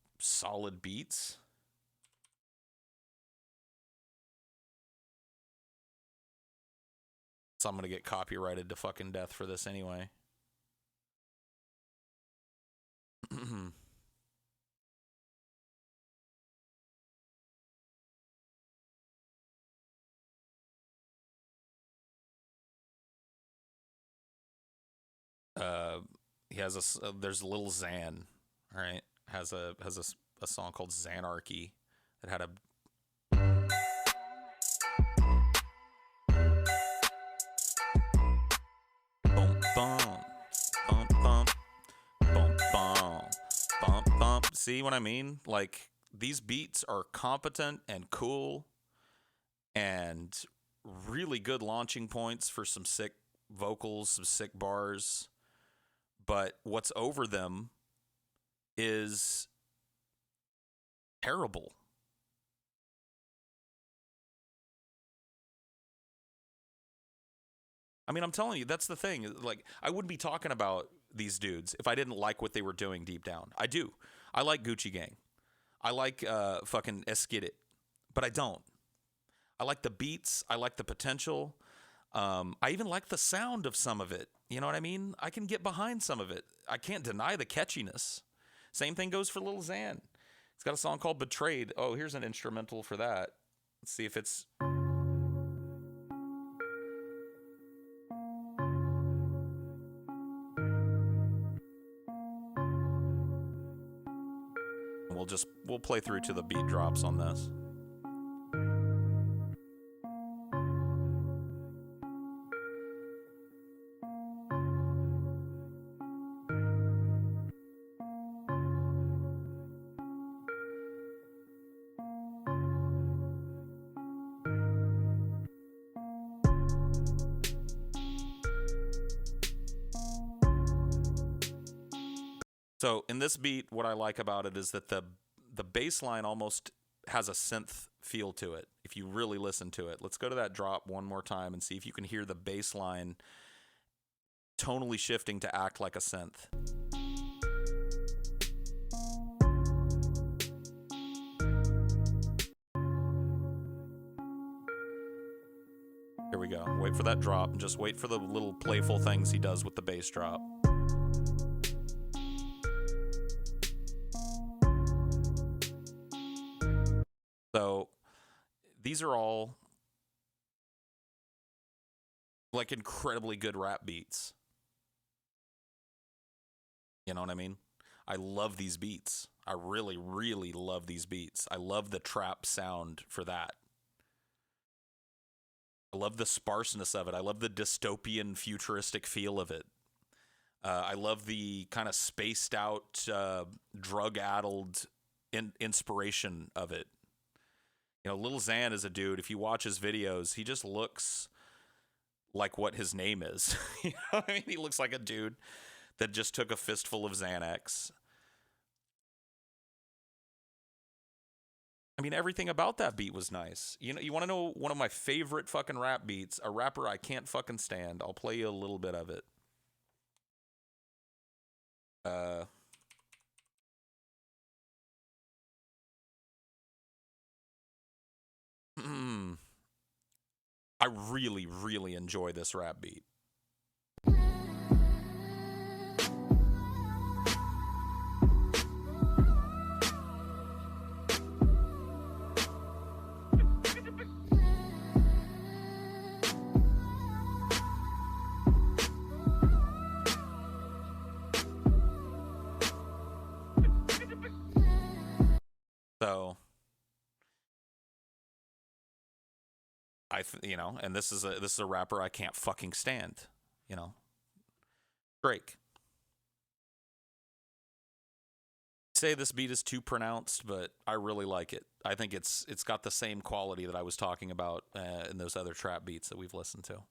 solid beats. So I'm gonna get copyrighted to fucking death for this anyway. He has there's Lil Xan, right? Has a song called Xanarchy that had a boom bum bum bum bum bum bum bum. See what I mean? Like, these beats are competent and cool and really good launching points for some sick vocals, some sick bars. But what's over them is terrible. I mean, I'm telling you, that's the thing. Like, I wouldn't be talking about these dudes if I didn't like what they were doing deep down. I do. I like Gucci Gang. I like fucking Eskid It. But I don't. I like the beats. I like the potential. I even like the sound of some of it. You know what I mean? I can get behind some of it. I can't deny the catchiness. Same thing goes for Lil Xan. He's got a song called Betrayed. Oh, here's an instrumental for that. Let's see if it's... We'll play through to the beat drops on this. So in this beat, what I like about it is that the bass line almost has a synth feel to it, if you really listen to it. Let's go to that drop one more time and see if you can hear the bass line tonally shifting to act like a synth. Here we go. Wait for that drop and just wait for the little playful things he does with the bass drop. So these are all like incredibly good rap beats. You know what I mean? I love these beats. I really, really love these beats. I love the trap sound for that. I love the sparseness of it. I love the dystopian, futuristic feel of it. I love the kind of spaced out, drug-addled inspiration of it. You know, Lil Xan is a dude, if you watch his videos, he just looks like what his name is. You know what I mean? He looks like a dude that just took a fistful of Xanax. I mean, everything about that beat was nice. You know, you want to know one of my favorite fucking rap beats, a rapper I can't fucking stand. I'll play you a little bit of it. I really, really enjoy this rap beat. So, you know, and this is a rapper I can't fucking stand, you know. Drake. Say this beat is too pronounced, but I really like it. I think it's got the same quality that I was talking about in those other trap beats that we've listened to.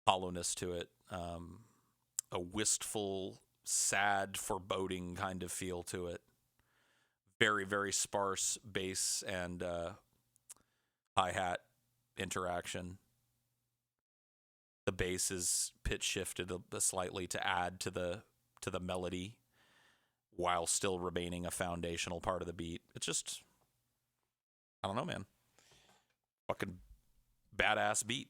Hollowness to it, a wistful, sad, foreboding kind of feel to it. Very, very sparse bass and hi-hat interaction. The bass is pitch shifted slightly to add to the melody. while still remaining a foundational part of the beat. It's just, I don't know, man. Fucking badass beat.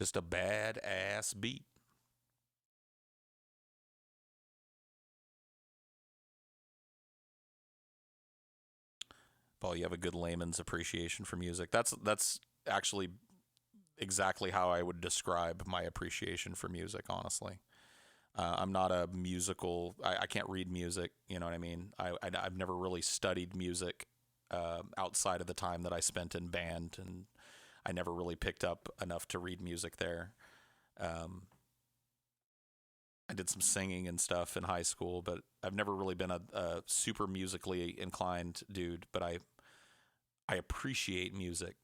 Just a badass beat. Paul, you have a good layman's appreciation for music. That's actually exactly how I would describe my appreciation for music, honestly. I'm not a musical, I can't read music, you know what I mean? I've never really studied music outside of the time that I spent in band, and I never really picked up enough to read music there. I did some singing and stuff in high school, but I've never really been a super musically inclined dude, but I appreciate music.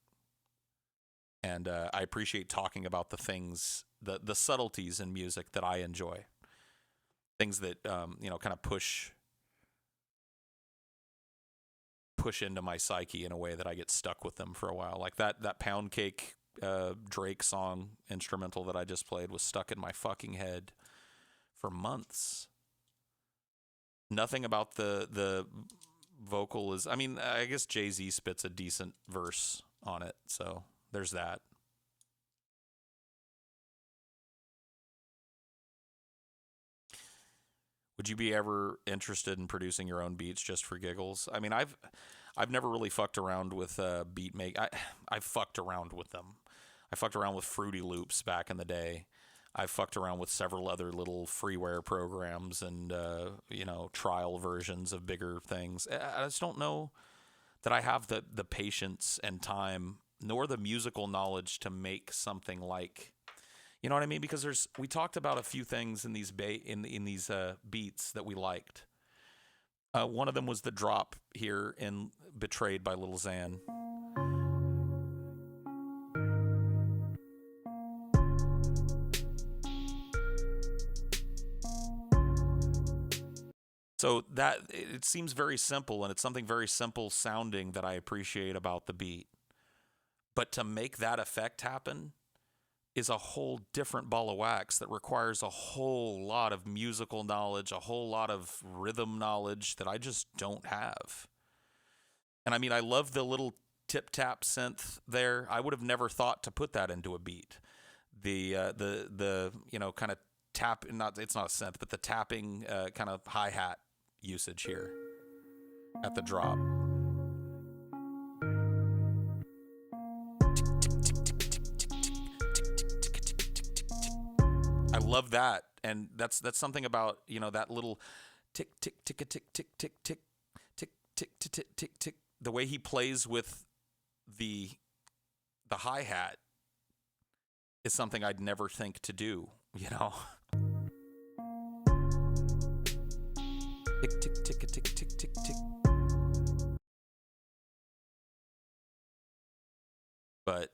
And I appreciate talking about the things, the subtleties in music that I enjoy. Things that, kind of push into my psyche in a way that I get stuck with them for a while. Like that Pound Cake Drake song instrumental that I just played was stuck in my fucking head for months. Nothing about the vocal is, I mean, I guess Jay-Z spits a decent verse on it, so there's that. Would you be ever interested in producing your own beats just for giggles? I mean, I've never really fucked around with beat make. I've fucked around with them. I fucked around with Fruity Loops back in the day. I've fucked around with several other little freeware programs and trial versions of bigger things. I just don't know that I have the patience and time nor the musical knowledge to make something like. You know what I mean? Because we talked about a few things in these beats that we liked. One of them was the drop here in "Betrayed" by Lil Xan. So that it seems very simple, and it's something very simple sounding that I appreciate about the beat. But to make that effect happen is a whole different ball of wax that requires a whole lot of musical knowledge, a whole lot of rhythm knowledge that I just don't have. And I mean, I love the little tip-tap synth there. I would have never thought to put that into a beat. The kind of tap, it's not a synth, but the tapping kind of hi-hat usage here at the drop. I love that, and that's something about that little tick tick tick tick tick tick tick tick tick tick tick tick tick. The way he plays with the hi-hat is something I'd never think to do. Tick tick tick tick tick tick tick. But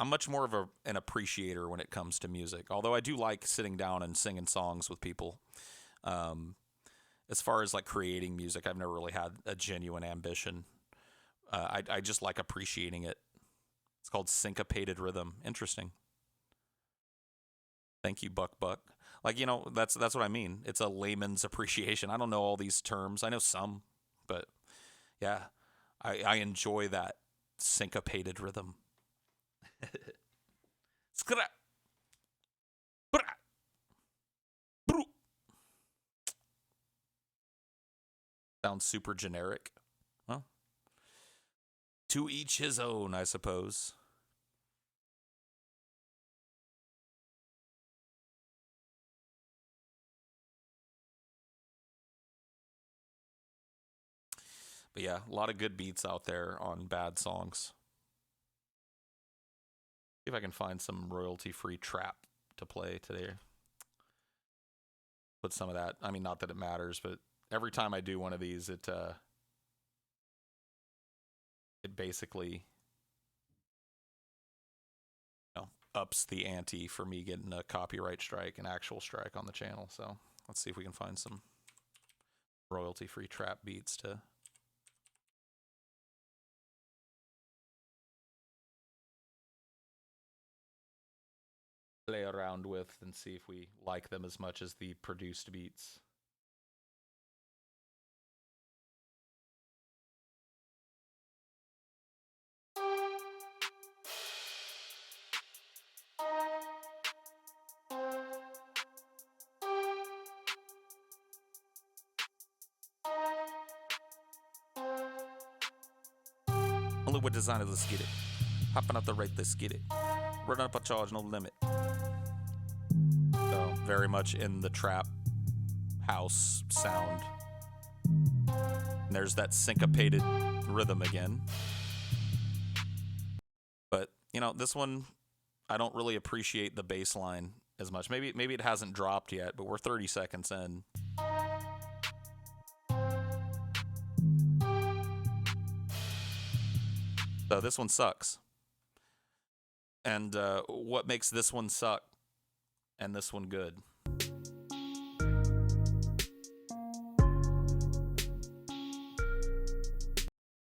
I'm much more of an appreciator when it comes to music. Although I do like sitting down and singing songs with people. As far as like creating music, I've never really had a genuine ambition. I just like appreciating it. It's called syncopated rhythm. Interesting. Thank you, Buck. Like, that's what I mean. It's a layman's appreciation. I don't know all these terms. I know some, but yeah, I enjoy that syncopated rhythm. Sounds super generic. Well, to each his own, I suppose. But yeah, a lot of good beats out there on bad songs. See if I can find some royalty-free trap to play today. Put some of that. I mean, not that it matters, but every time I do one of these, it basically ups the ante for me getting a copyright strike, an actual strike on the channel. So let's see if we can find some royalty-free trap beats to play around with and see if we like them as much as the produced beats. Hollywood designer, let's get it. Hopping out the rate, let's get it. Running up a charge, no limit. So, very much in the trap house sound. And there's that syncopated rhythm again. But, you know, this one, I don't really appreciate the bass line as much. Maybe it hasn't dropped yet, but we're 30 seconds in. So this one sucks. And what makes this one suck and this one good?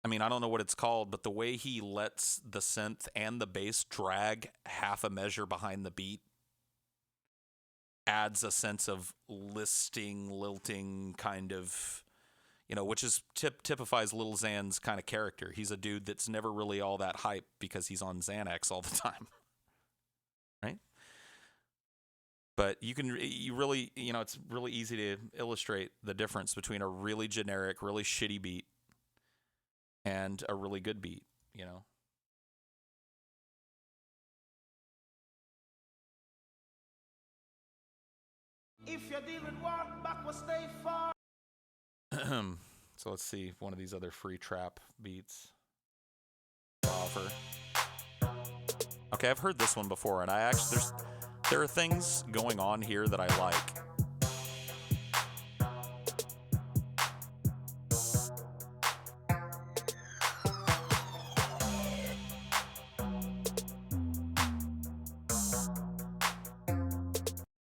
I mean, I don't know what it's called, but the way he lets the synth and the bass drag half a measure behind the beat adds a sense of lilting kind of, you know, which is typifies Lil Xan's kind of character. He's a dude that's never really all that hype because he's on Xanax all the time, right? But you really, you know, it's really easy to illustrate the difference between a really generic, really shitty beat and a really good beat, you know? If you deal with walk backwards, stay far. So let's see one of these other free trap beats. Offer. Okay, I've heard this one before, and there are things going on here that I like.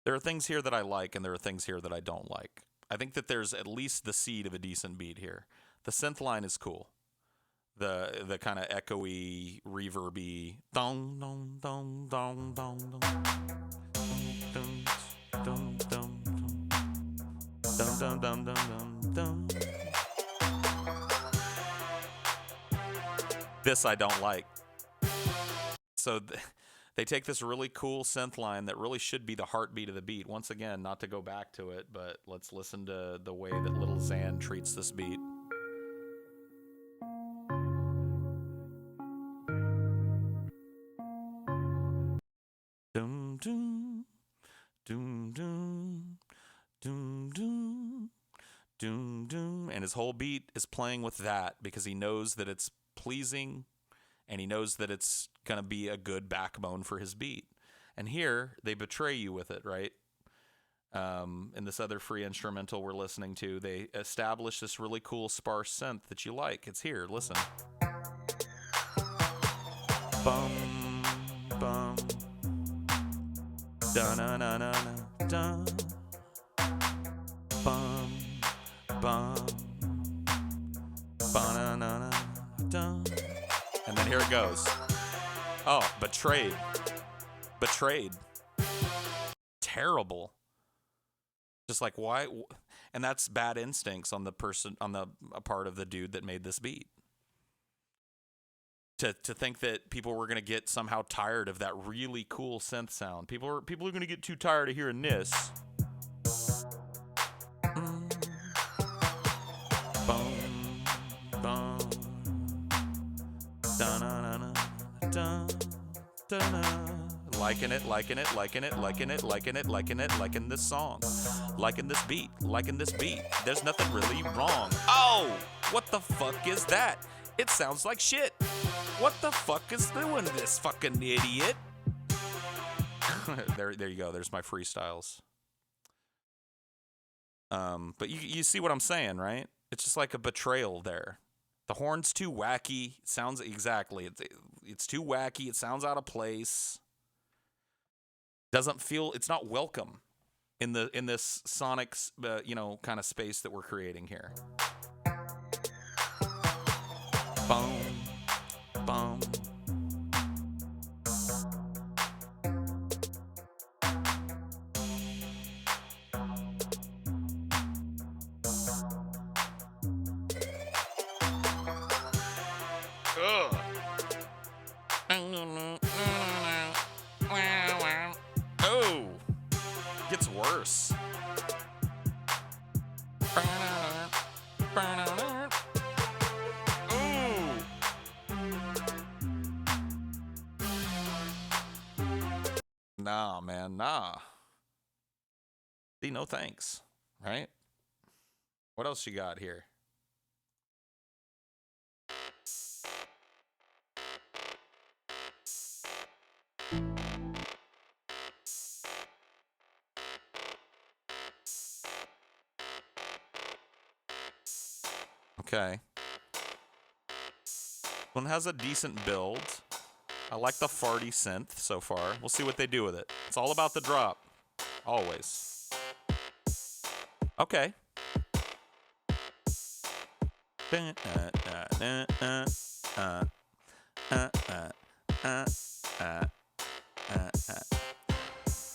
There are things here that I like, and there are things here that I don't like. I think that there's at least the seed of a decent beat here. The synth line is cool. The kind of echoey, reverby, dong dong dong dong dong dong dong dong dong dong dong dong. This I don't like. So they take this really cool synth line that really should be the heartbeat of the beat. Once again, not to go back to it, but let's listen to the way that Lil Xan treats this beat. Dum dum dum dum dum dum dum dum, and his whole beat is playing with that because he knows that it's pleasing. And he knows that it's going to be a good backbone for his beat. And here, they betray you with it, right? In this other free instrumental we're listening to, they establish this really cool sparse synth that you like. It's here. Listen. Bum, bum. Da-na-na-na-na-da. Bum, bum. Ba-na-na-na-da. And then here it goes. Oh, betrayed. Betrayed. Terrible. Just like, why? And that's bad instincts on the part of the dude that made this beat. To think that people were going to get somehow tired of that really cool synth sound. People are going to get too tired of hearing this. Boom. Boom. Liking it, liking it, liking it, liking it, liking it, liking it, liking this song, liking this beat, liking this beat. There's nothing really wrong. Oh, what the fuck is that? It sounds like shit. What the fuck is doing this fucking idiot? There you go. There's my freestyles. But you see what I'm saying, right? It's just like a betrayal there. The horn's too wacky. It sounds exactly. It's too wacky. It sounds out of place. Doesn't feel. It's not welcome. in this sonic, you know, kind of space that we're creating here. Boom, boom. Oh, gets worse. Ooh. Nah, man, nah. See, no thanks, right? What else you got here? Okay. One has a decent build. I like the farty synth so far. We'll see what they do with it. It's all about the drop. Always. Okay.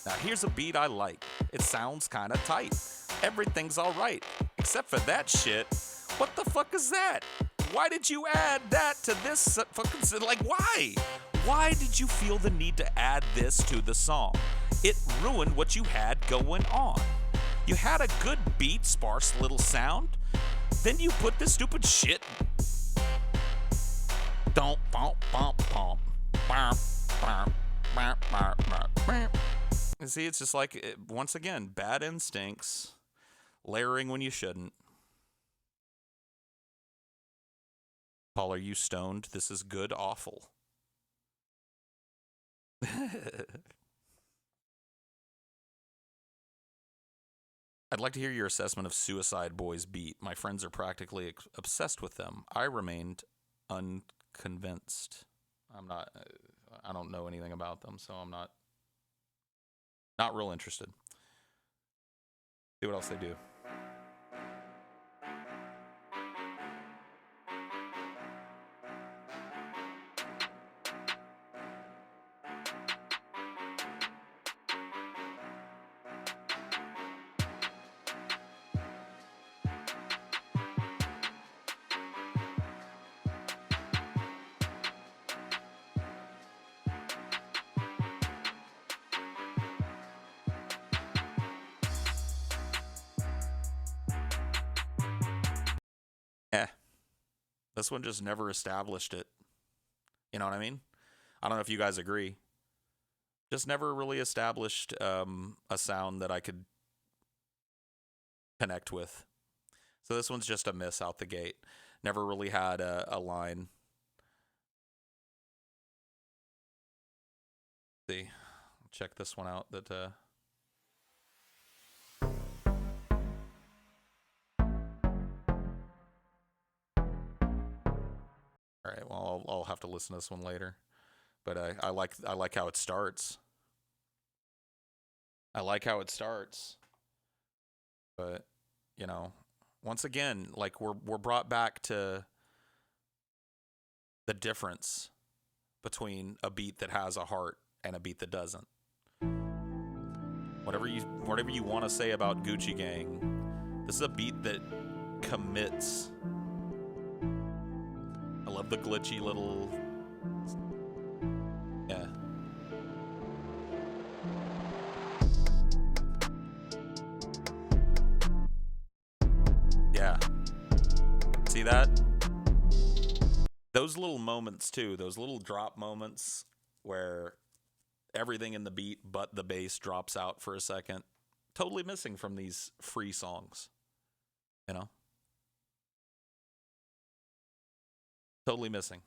Now here's a beat I like. It sounds kind of tight. Everything's all right, except for that shit. What the fuck is that? Why did you add that to this fucking... Like, why? Why did you feel the need to add this to the song? It ruined what you had going on. You had a good beat, sparse little sound. Then you put this stupid shit... Don't bump bump bump. You see, it's just like, once again, bad instincts. Layering when you shouldn't. Paul, are you stoned? This is good awful. I'd like to hear your assessment of Suicide Boys beat. My friends are practically obsessed with them. I remained unconvinced. I don't know anything about them, so I'm not real interested. See what else they do. This one just never established it. You know what I mean? I don't know if you guys agree. Just never really established a sound that I could connect with. So this one's just a miss out the gate. Never really had a line. Let's see. Check this one out. That all right, well, I'll have to listen to this one later, but I like how it starts. I like how it starts, but you know, once again, like we're brought back to the difference between a beat that has a heart and a beat that doesn't. Whatever you want to say about Gucci Gang, this is a beat that commits. I love the glitchy little... Yeah. Yeah. See that? Those little moments, too. Those little drop moments where everything in the beat but the bass drops out for a second. Totally missing from these free songs. You know? Totally missing.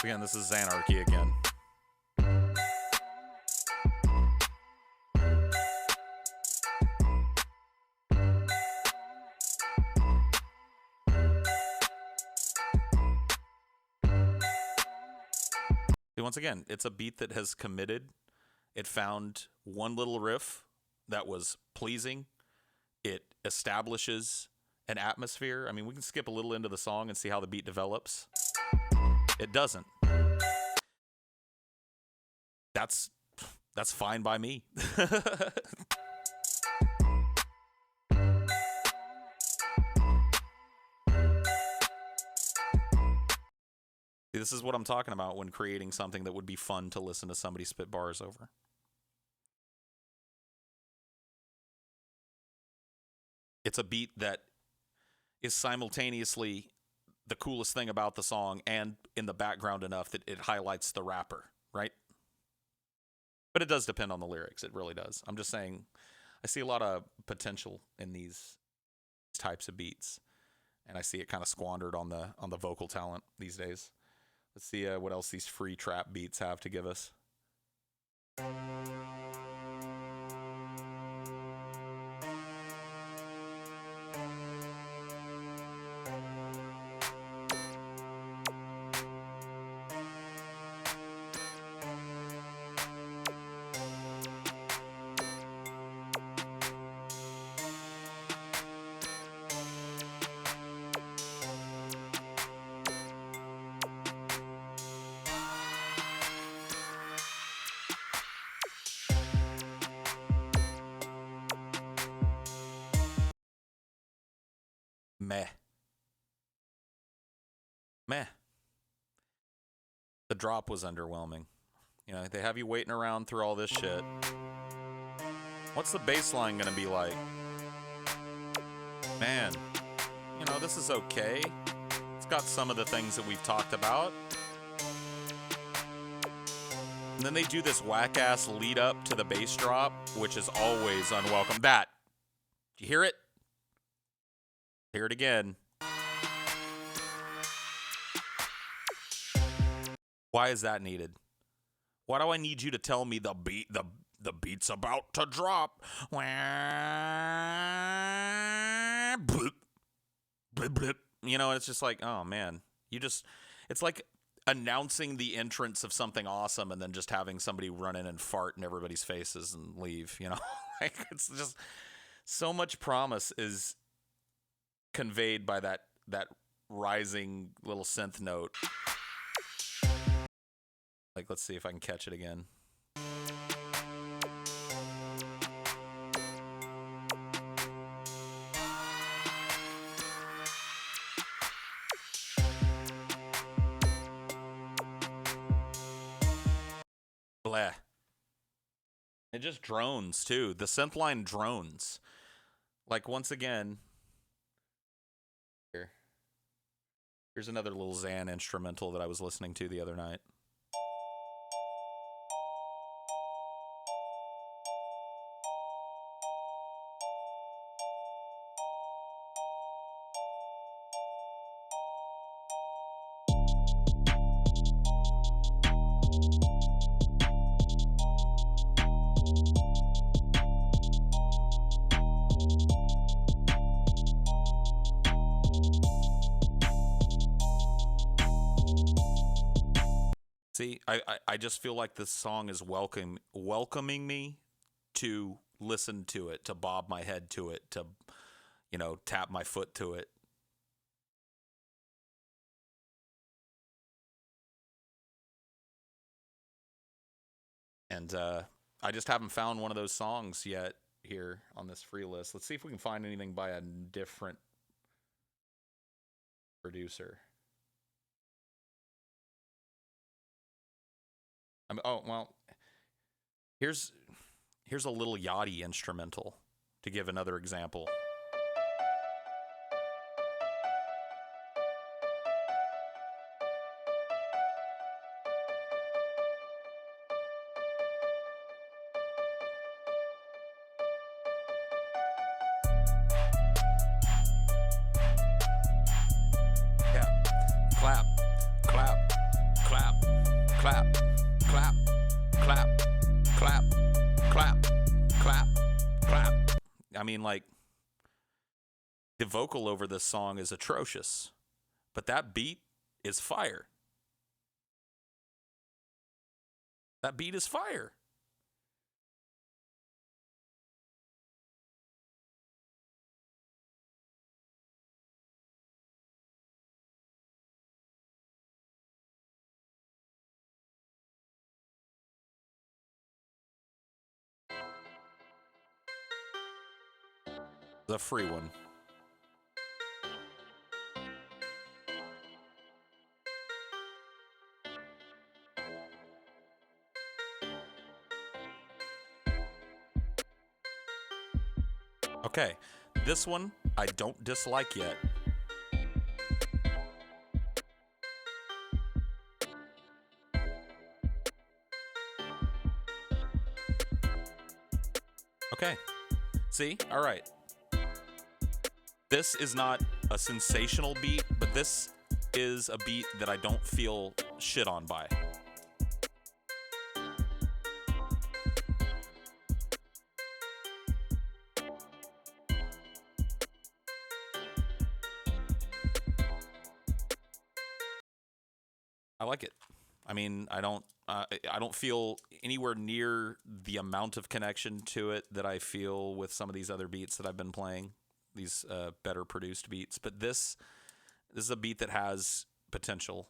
Again, this is Xanarchy again. once again, it's a beat that has committed. It found one little riff that was pleasing. It establishes an atmosphere. I mean, we can skip a little into the song and see how the beat develops. It doesn't. That's fine by me. This is what I'm talking about when creating something that would be fun to listen to somebody spit bars over. It's a beat that is simultaneously the coolest thing about the song and in the background enough that it highlights the rapper, right? But it does depend on the lyrics. It really does. I'm just saying I see a lot of potential in these types of beats, and I see it kind of squandered on the vocal talent these days. Let's see what else these free trap beats have to give us. Meh. The drop was underwhelming. You know, they have you waiting around through all this shit. What's the bass line gonna be like? Man, you know, this is okay. It's got some of the things that we've talked about. And then they do this whack-ass lead up to the bass drop, which is always unwelcome. That. Did you hear it? Hear it again. Why is that needed? Why do I need you to tell me the beat's about to drop? You know, it's just like, oh man, it's like announcing the entrance of something awesome and then just having somebody run in and fart in everybody's faces and leave, you know? Like, it's just so much promise is conveyed by that rising little synth note. Like, let's see if I can catch it again. Bleh. It just drones, too. The synth line drones. Like, once again... Here's another little Zan instrumental that I was listening to the other night. See, I just feel like this song is welcoming me to listen to it, to bob my head to it, to, you know, tap my foot to it. And I just haven't found one of those songs yet here on this free list. Let's see if we can find anything by a different producer. Oh, well, here's a little Yachty instrumental to give another example. Yeah. Clap, clap, clap, clap. Clap, clap, clap, clap, clap, clap. I mean, like, the vocal over this song is atrocious, but that beat is fire. That beat is fire. The free one. Okay, this one I don't dislike yet. Okay, see? All right. This is not a sensational beat, but this is a beat that I don't feel shit on by. I like it. I mean, I don't feel anywhere near the amount of connection to it that I feel with some of these other beats that I've been playing, these better produced beats. But this is a beat that has potential.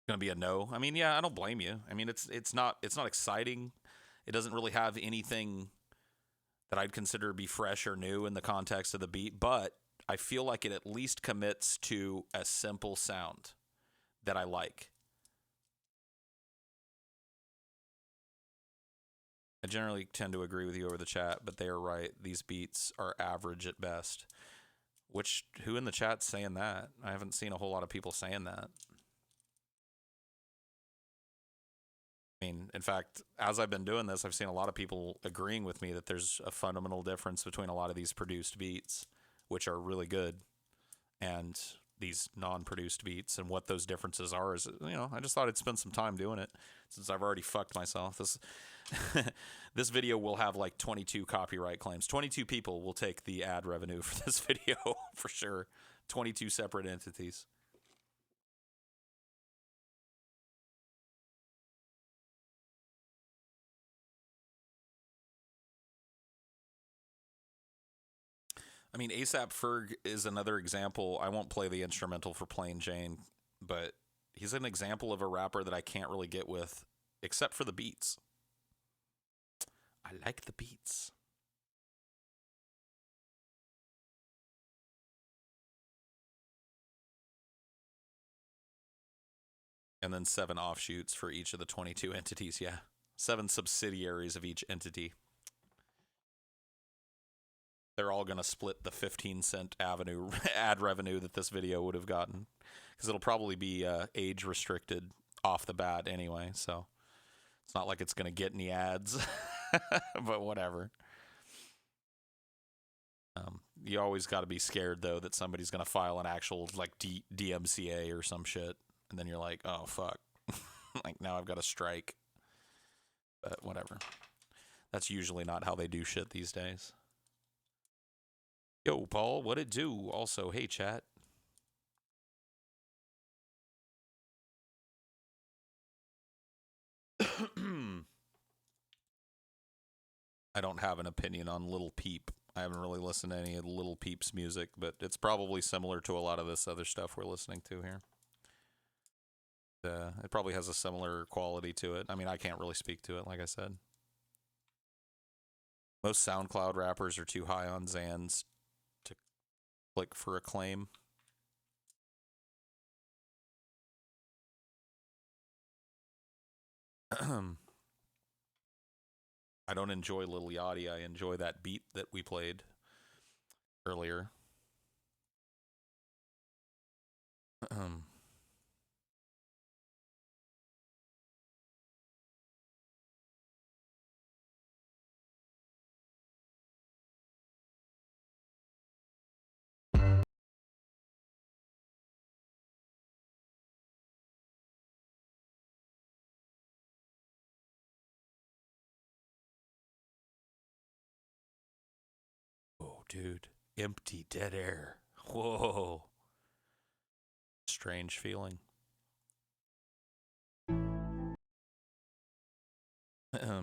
Gonna be a no. I mean, yeah, I don't blame you. I mean, it's not exciting. It doesn't really have anything that I'd consider to be fresh or new in the context of the beat, but I feel like it at least commits to a simple sound that I like. I generally tend to agree with you over the chat, but they are right. These beats are average at best. Who in the chat's saying that? I haven't seen a whole lot of people saying that. I mean, in fact, as I've been doing this, I've seen a lot of people agreeing with me that there's a fundamental difference between a lot of these produced beats, which are really good, and these non-produced beats, and what those differences are. Is, you know, I just thought I'd spend some time doing it since I've already fucked myself. This video will have like 22 copyright claims. 22 people will take the ad revenue for this video for sure. 22 separate entities. I mean, ASAP Ferg is another example. I won't play the instrumental for Plain Jane, but he's an example of a rapper that I can't really get with, except for the beats. I like the beats. And then 7 offshoots for each of the 22 entities, yeah. 7 subsidiaries of each entity. They're all going to split the 15-cent ad revenue that this video would have gotten. Because it'll probably be age-restricted off the bat anyway, so it's not like it's going to get any ads. But whatever. You always got to be scared, though, that somebody's going to file an actual like DMCA or some shit. And then you're like, oh, fuck. Like, now I've got a strike. But whatever. That's usually not how they do shit these days. Yo, Paul, what it do? Also, hey, chat. I don't have an opinion on Lil Peep. I haven't really listened to any of Lil Peep's music, but it's probably similar to a lot of this other stuff we're listening to here. It probably has a similar quality to it. I mean, I can't really speak to it, like I said. Most SoundCloud rappers are too high on Xans to click for acclaim. I don't enjoy Lil Yachty. I enjoy that beat that we played earlier. Oh, dude. Empty, dead air. Whoa. Strange feeling. I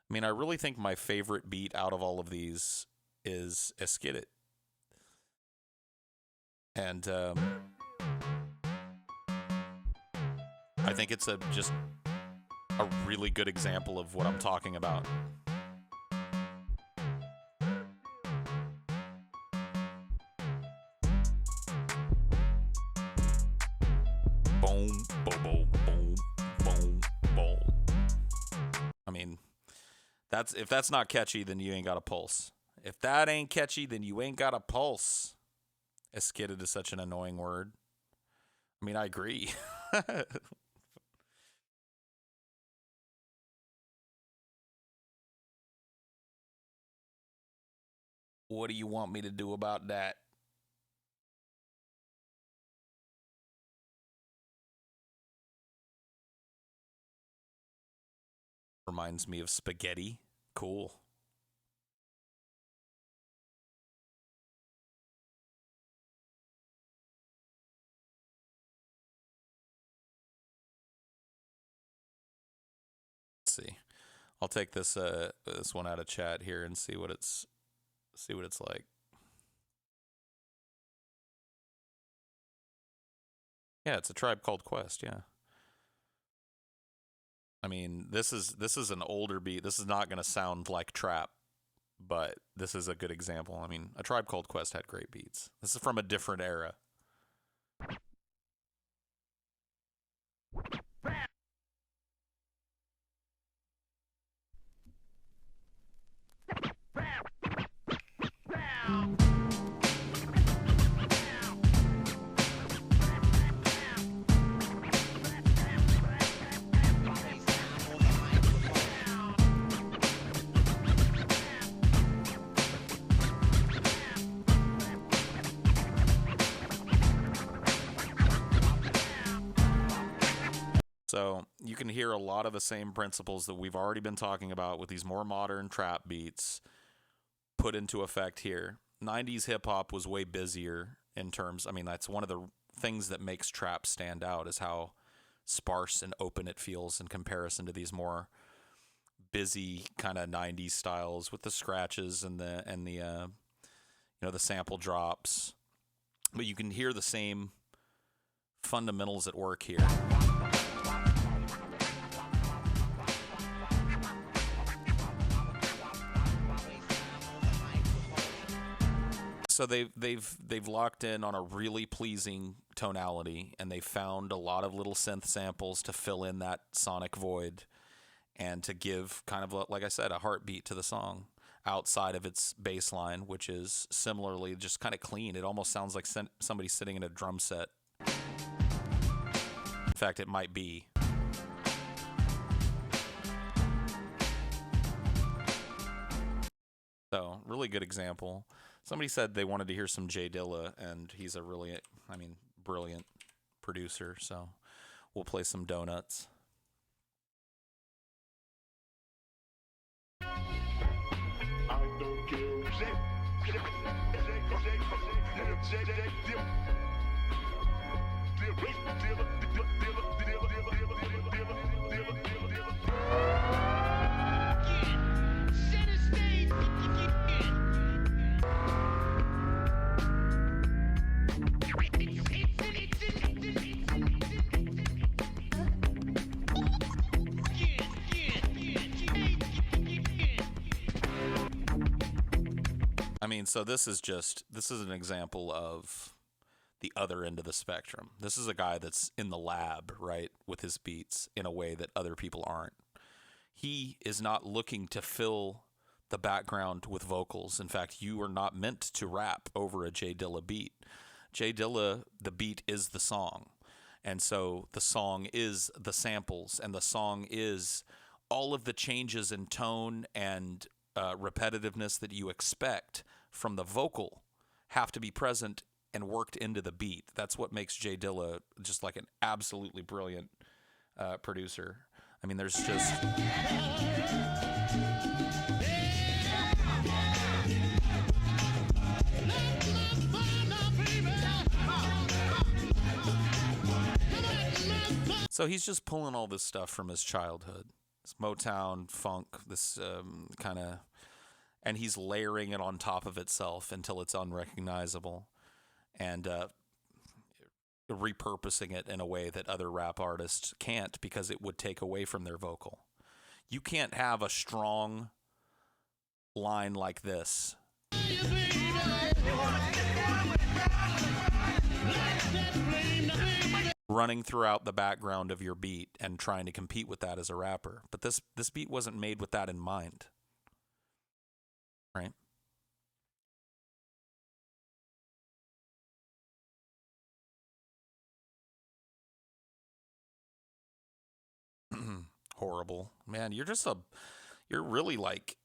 mean, I really think my favorite beat out of all of these is Eskid It. And I think it's just a really good example of what I'm talking about. Boom, boom, boom, boom, boom, boom. I mean, if that's not catchy, then you ain't got a pulse. If that ain't catchy, then you ain't got a pulse. Eskid is such an annoying word. I mean, I agree. What do you want me to do about that? Reminds me of spaghetti. Cool. Let's see. I'll take this this one out of chat here and see what it's like. Yeah, it's a Tribe Called Quest, yeah. I mean, this is an older beat. This is not going to sound like trap, but this is a good example. I mean, A Tribe Called Quest had great beats. This is from a different era. So you can hear a lot of the same principles that we've already been talking about with these more modern trap beats put into effect here. 90s hip-hop was way busier in terms, I mean, that's one of the things that makes trap stand out is how sparse and open it feels in comparison to these more busy kind of 90s styles with the scratches and the the sample drops. But you can hear the same fundamentals at work here. So they've locked in on a really pleasing tonality, and they found a lot of little synth samples to fill in that sonic void and to give kind of, like I said, a heartbeat to the song outside of its bass line, which is similarly just kind of clean. It almost sounds like somebody sitting in a drum set. In fact, it might be. So, really good example. Somebody said they wanted to hear some Jay Dilla, and he's a really, brilliant producer, so we'll play some Donuts. I mean, so this is an example of the other end of the spectrum. This is a guy that's in the lab, right, with his beats in a way that other people aren't. He is not looking to fill the background with vocals. In fact, you are not meant to rap over a Jay Dilla beat. Jay Dilla, the beat is the song. And so the song is the samples, and the song is all of the changes in tone and repetitiveness that you expect from the vocal have to be present and worked into the beat. That's what makes Jay Dilla just like an absolutely brilliant producer. I mean, there's just... So he's just pulling all this stuff from his childhood. This Motown funk, this kind of, and he's layering it on top of itself until it's unrecognizable, and repurposing it in a way that other rap artists can't because it would take away from their vocal. You can't have a strong line like this running throughout the background of your beat and trying to compete with that as a rapper. But this beat wasn't made with that in mind. Right? Horrible. Man, you're really like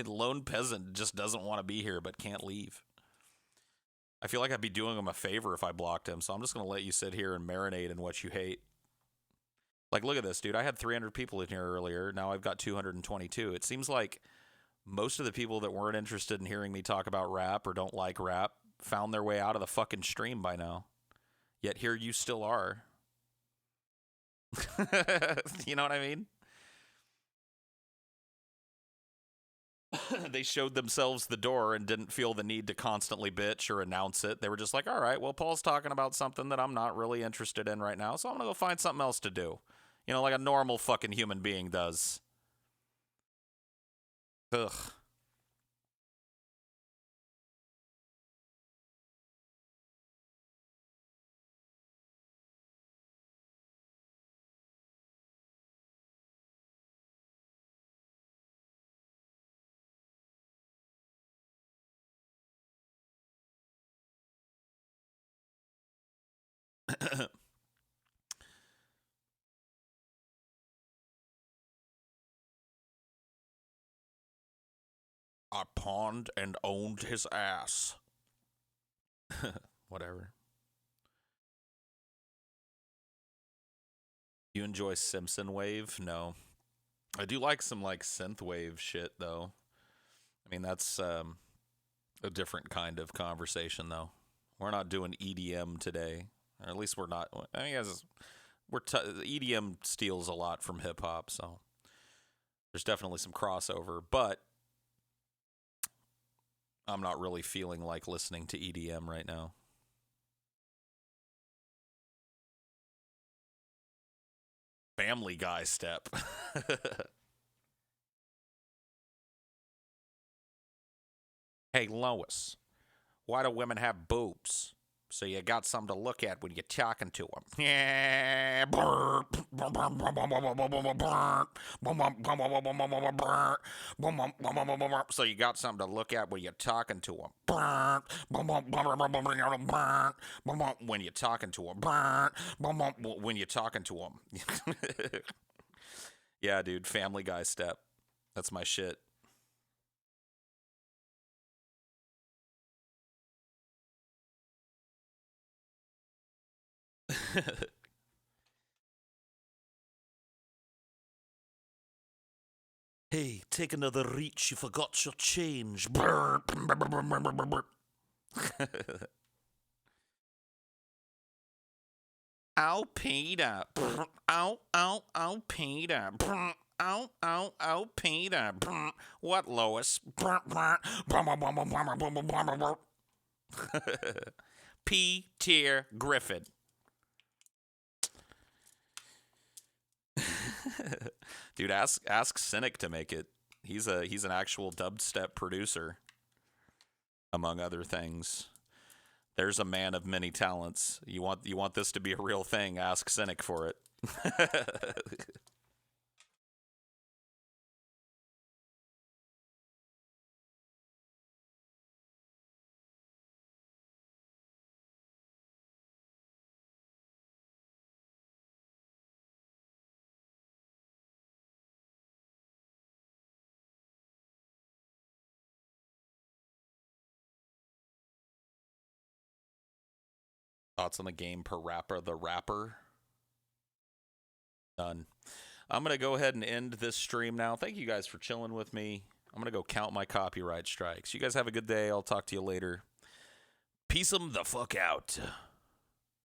lone peasant just doesn't want to be here but can't leave. I feel like I'd be doing him a favor if I blocked him, so I'm just going to let you sit here and marinate in what you hate. Like, look at this, dude. I had 300 people in here earlier. Now I've got 222. It seems like most of the people that weren't interested in hearing me talk about rap or don't like rap found their way out of the fucking stream by now. Yet here you still are. You know what I mean? They showed themselves the door and didn't feel the need to constantly bitch or announce it. They were just like, all right, well, Paul's talking about something that I'm not really interested in right now, so I'm going to go find something else to do. You know, like a normal fucking human being does. Ugh. I pawned and owned his ass. Whatever. You enjoy Simpson Wave? No. I do like some like synth wave shit though. I mean that's a different kind of conversation though. We're not doing EDM today, or at least we're not. I mean, EDM steals a lot from hip hop, so there's definitely some crossover. But I'm not really feeling like listening to EDM right now. Family Guy step. Hey, Lois, why do women have boobs? So you got something to look at when you're talking to them. Yeah. So you got something to look at when you're talking to them. When you're talking to them. When you're talking to them. Yeah, dude. Family Guy step. That's my shit. Hey, take another reach. You forgot your change. Ow, Peter. Ow, ow, ow, Peter. Ow, ow, ow, Peter. What, Lois? P-tier Griffin. Dude, ask Cynic to make it. He's an actual dubstep producer, among other things. There's a man of many talents. You want this to be a real thing? Ask Cynic for it. Thoughts on the game per rapper? The rapper? Done. I'm going to go ahead and end this stream now. Thank you guys for chilling with me. I'm going to go count my copyright strikes. You guys have a good day. I'll talk to you later. Peace 'em the fuck out.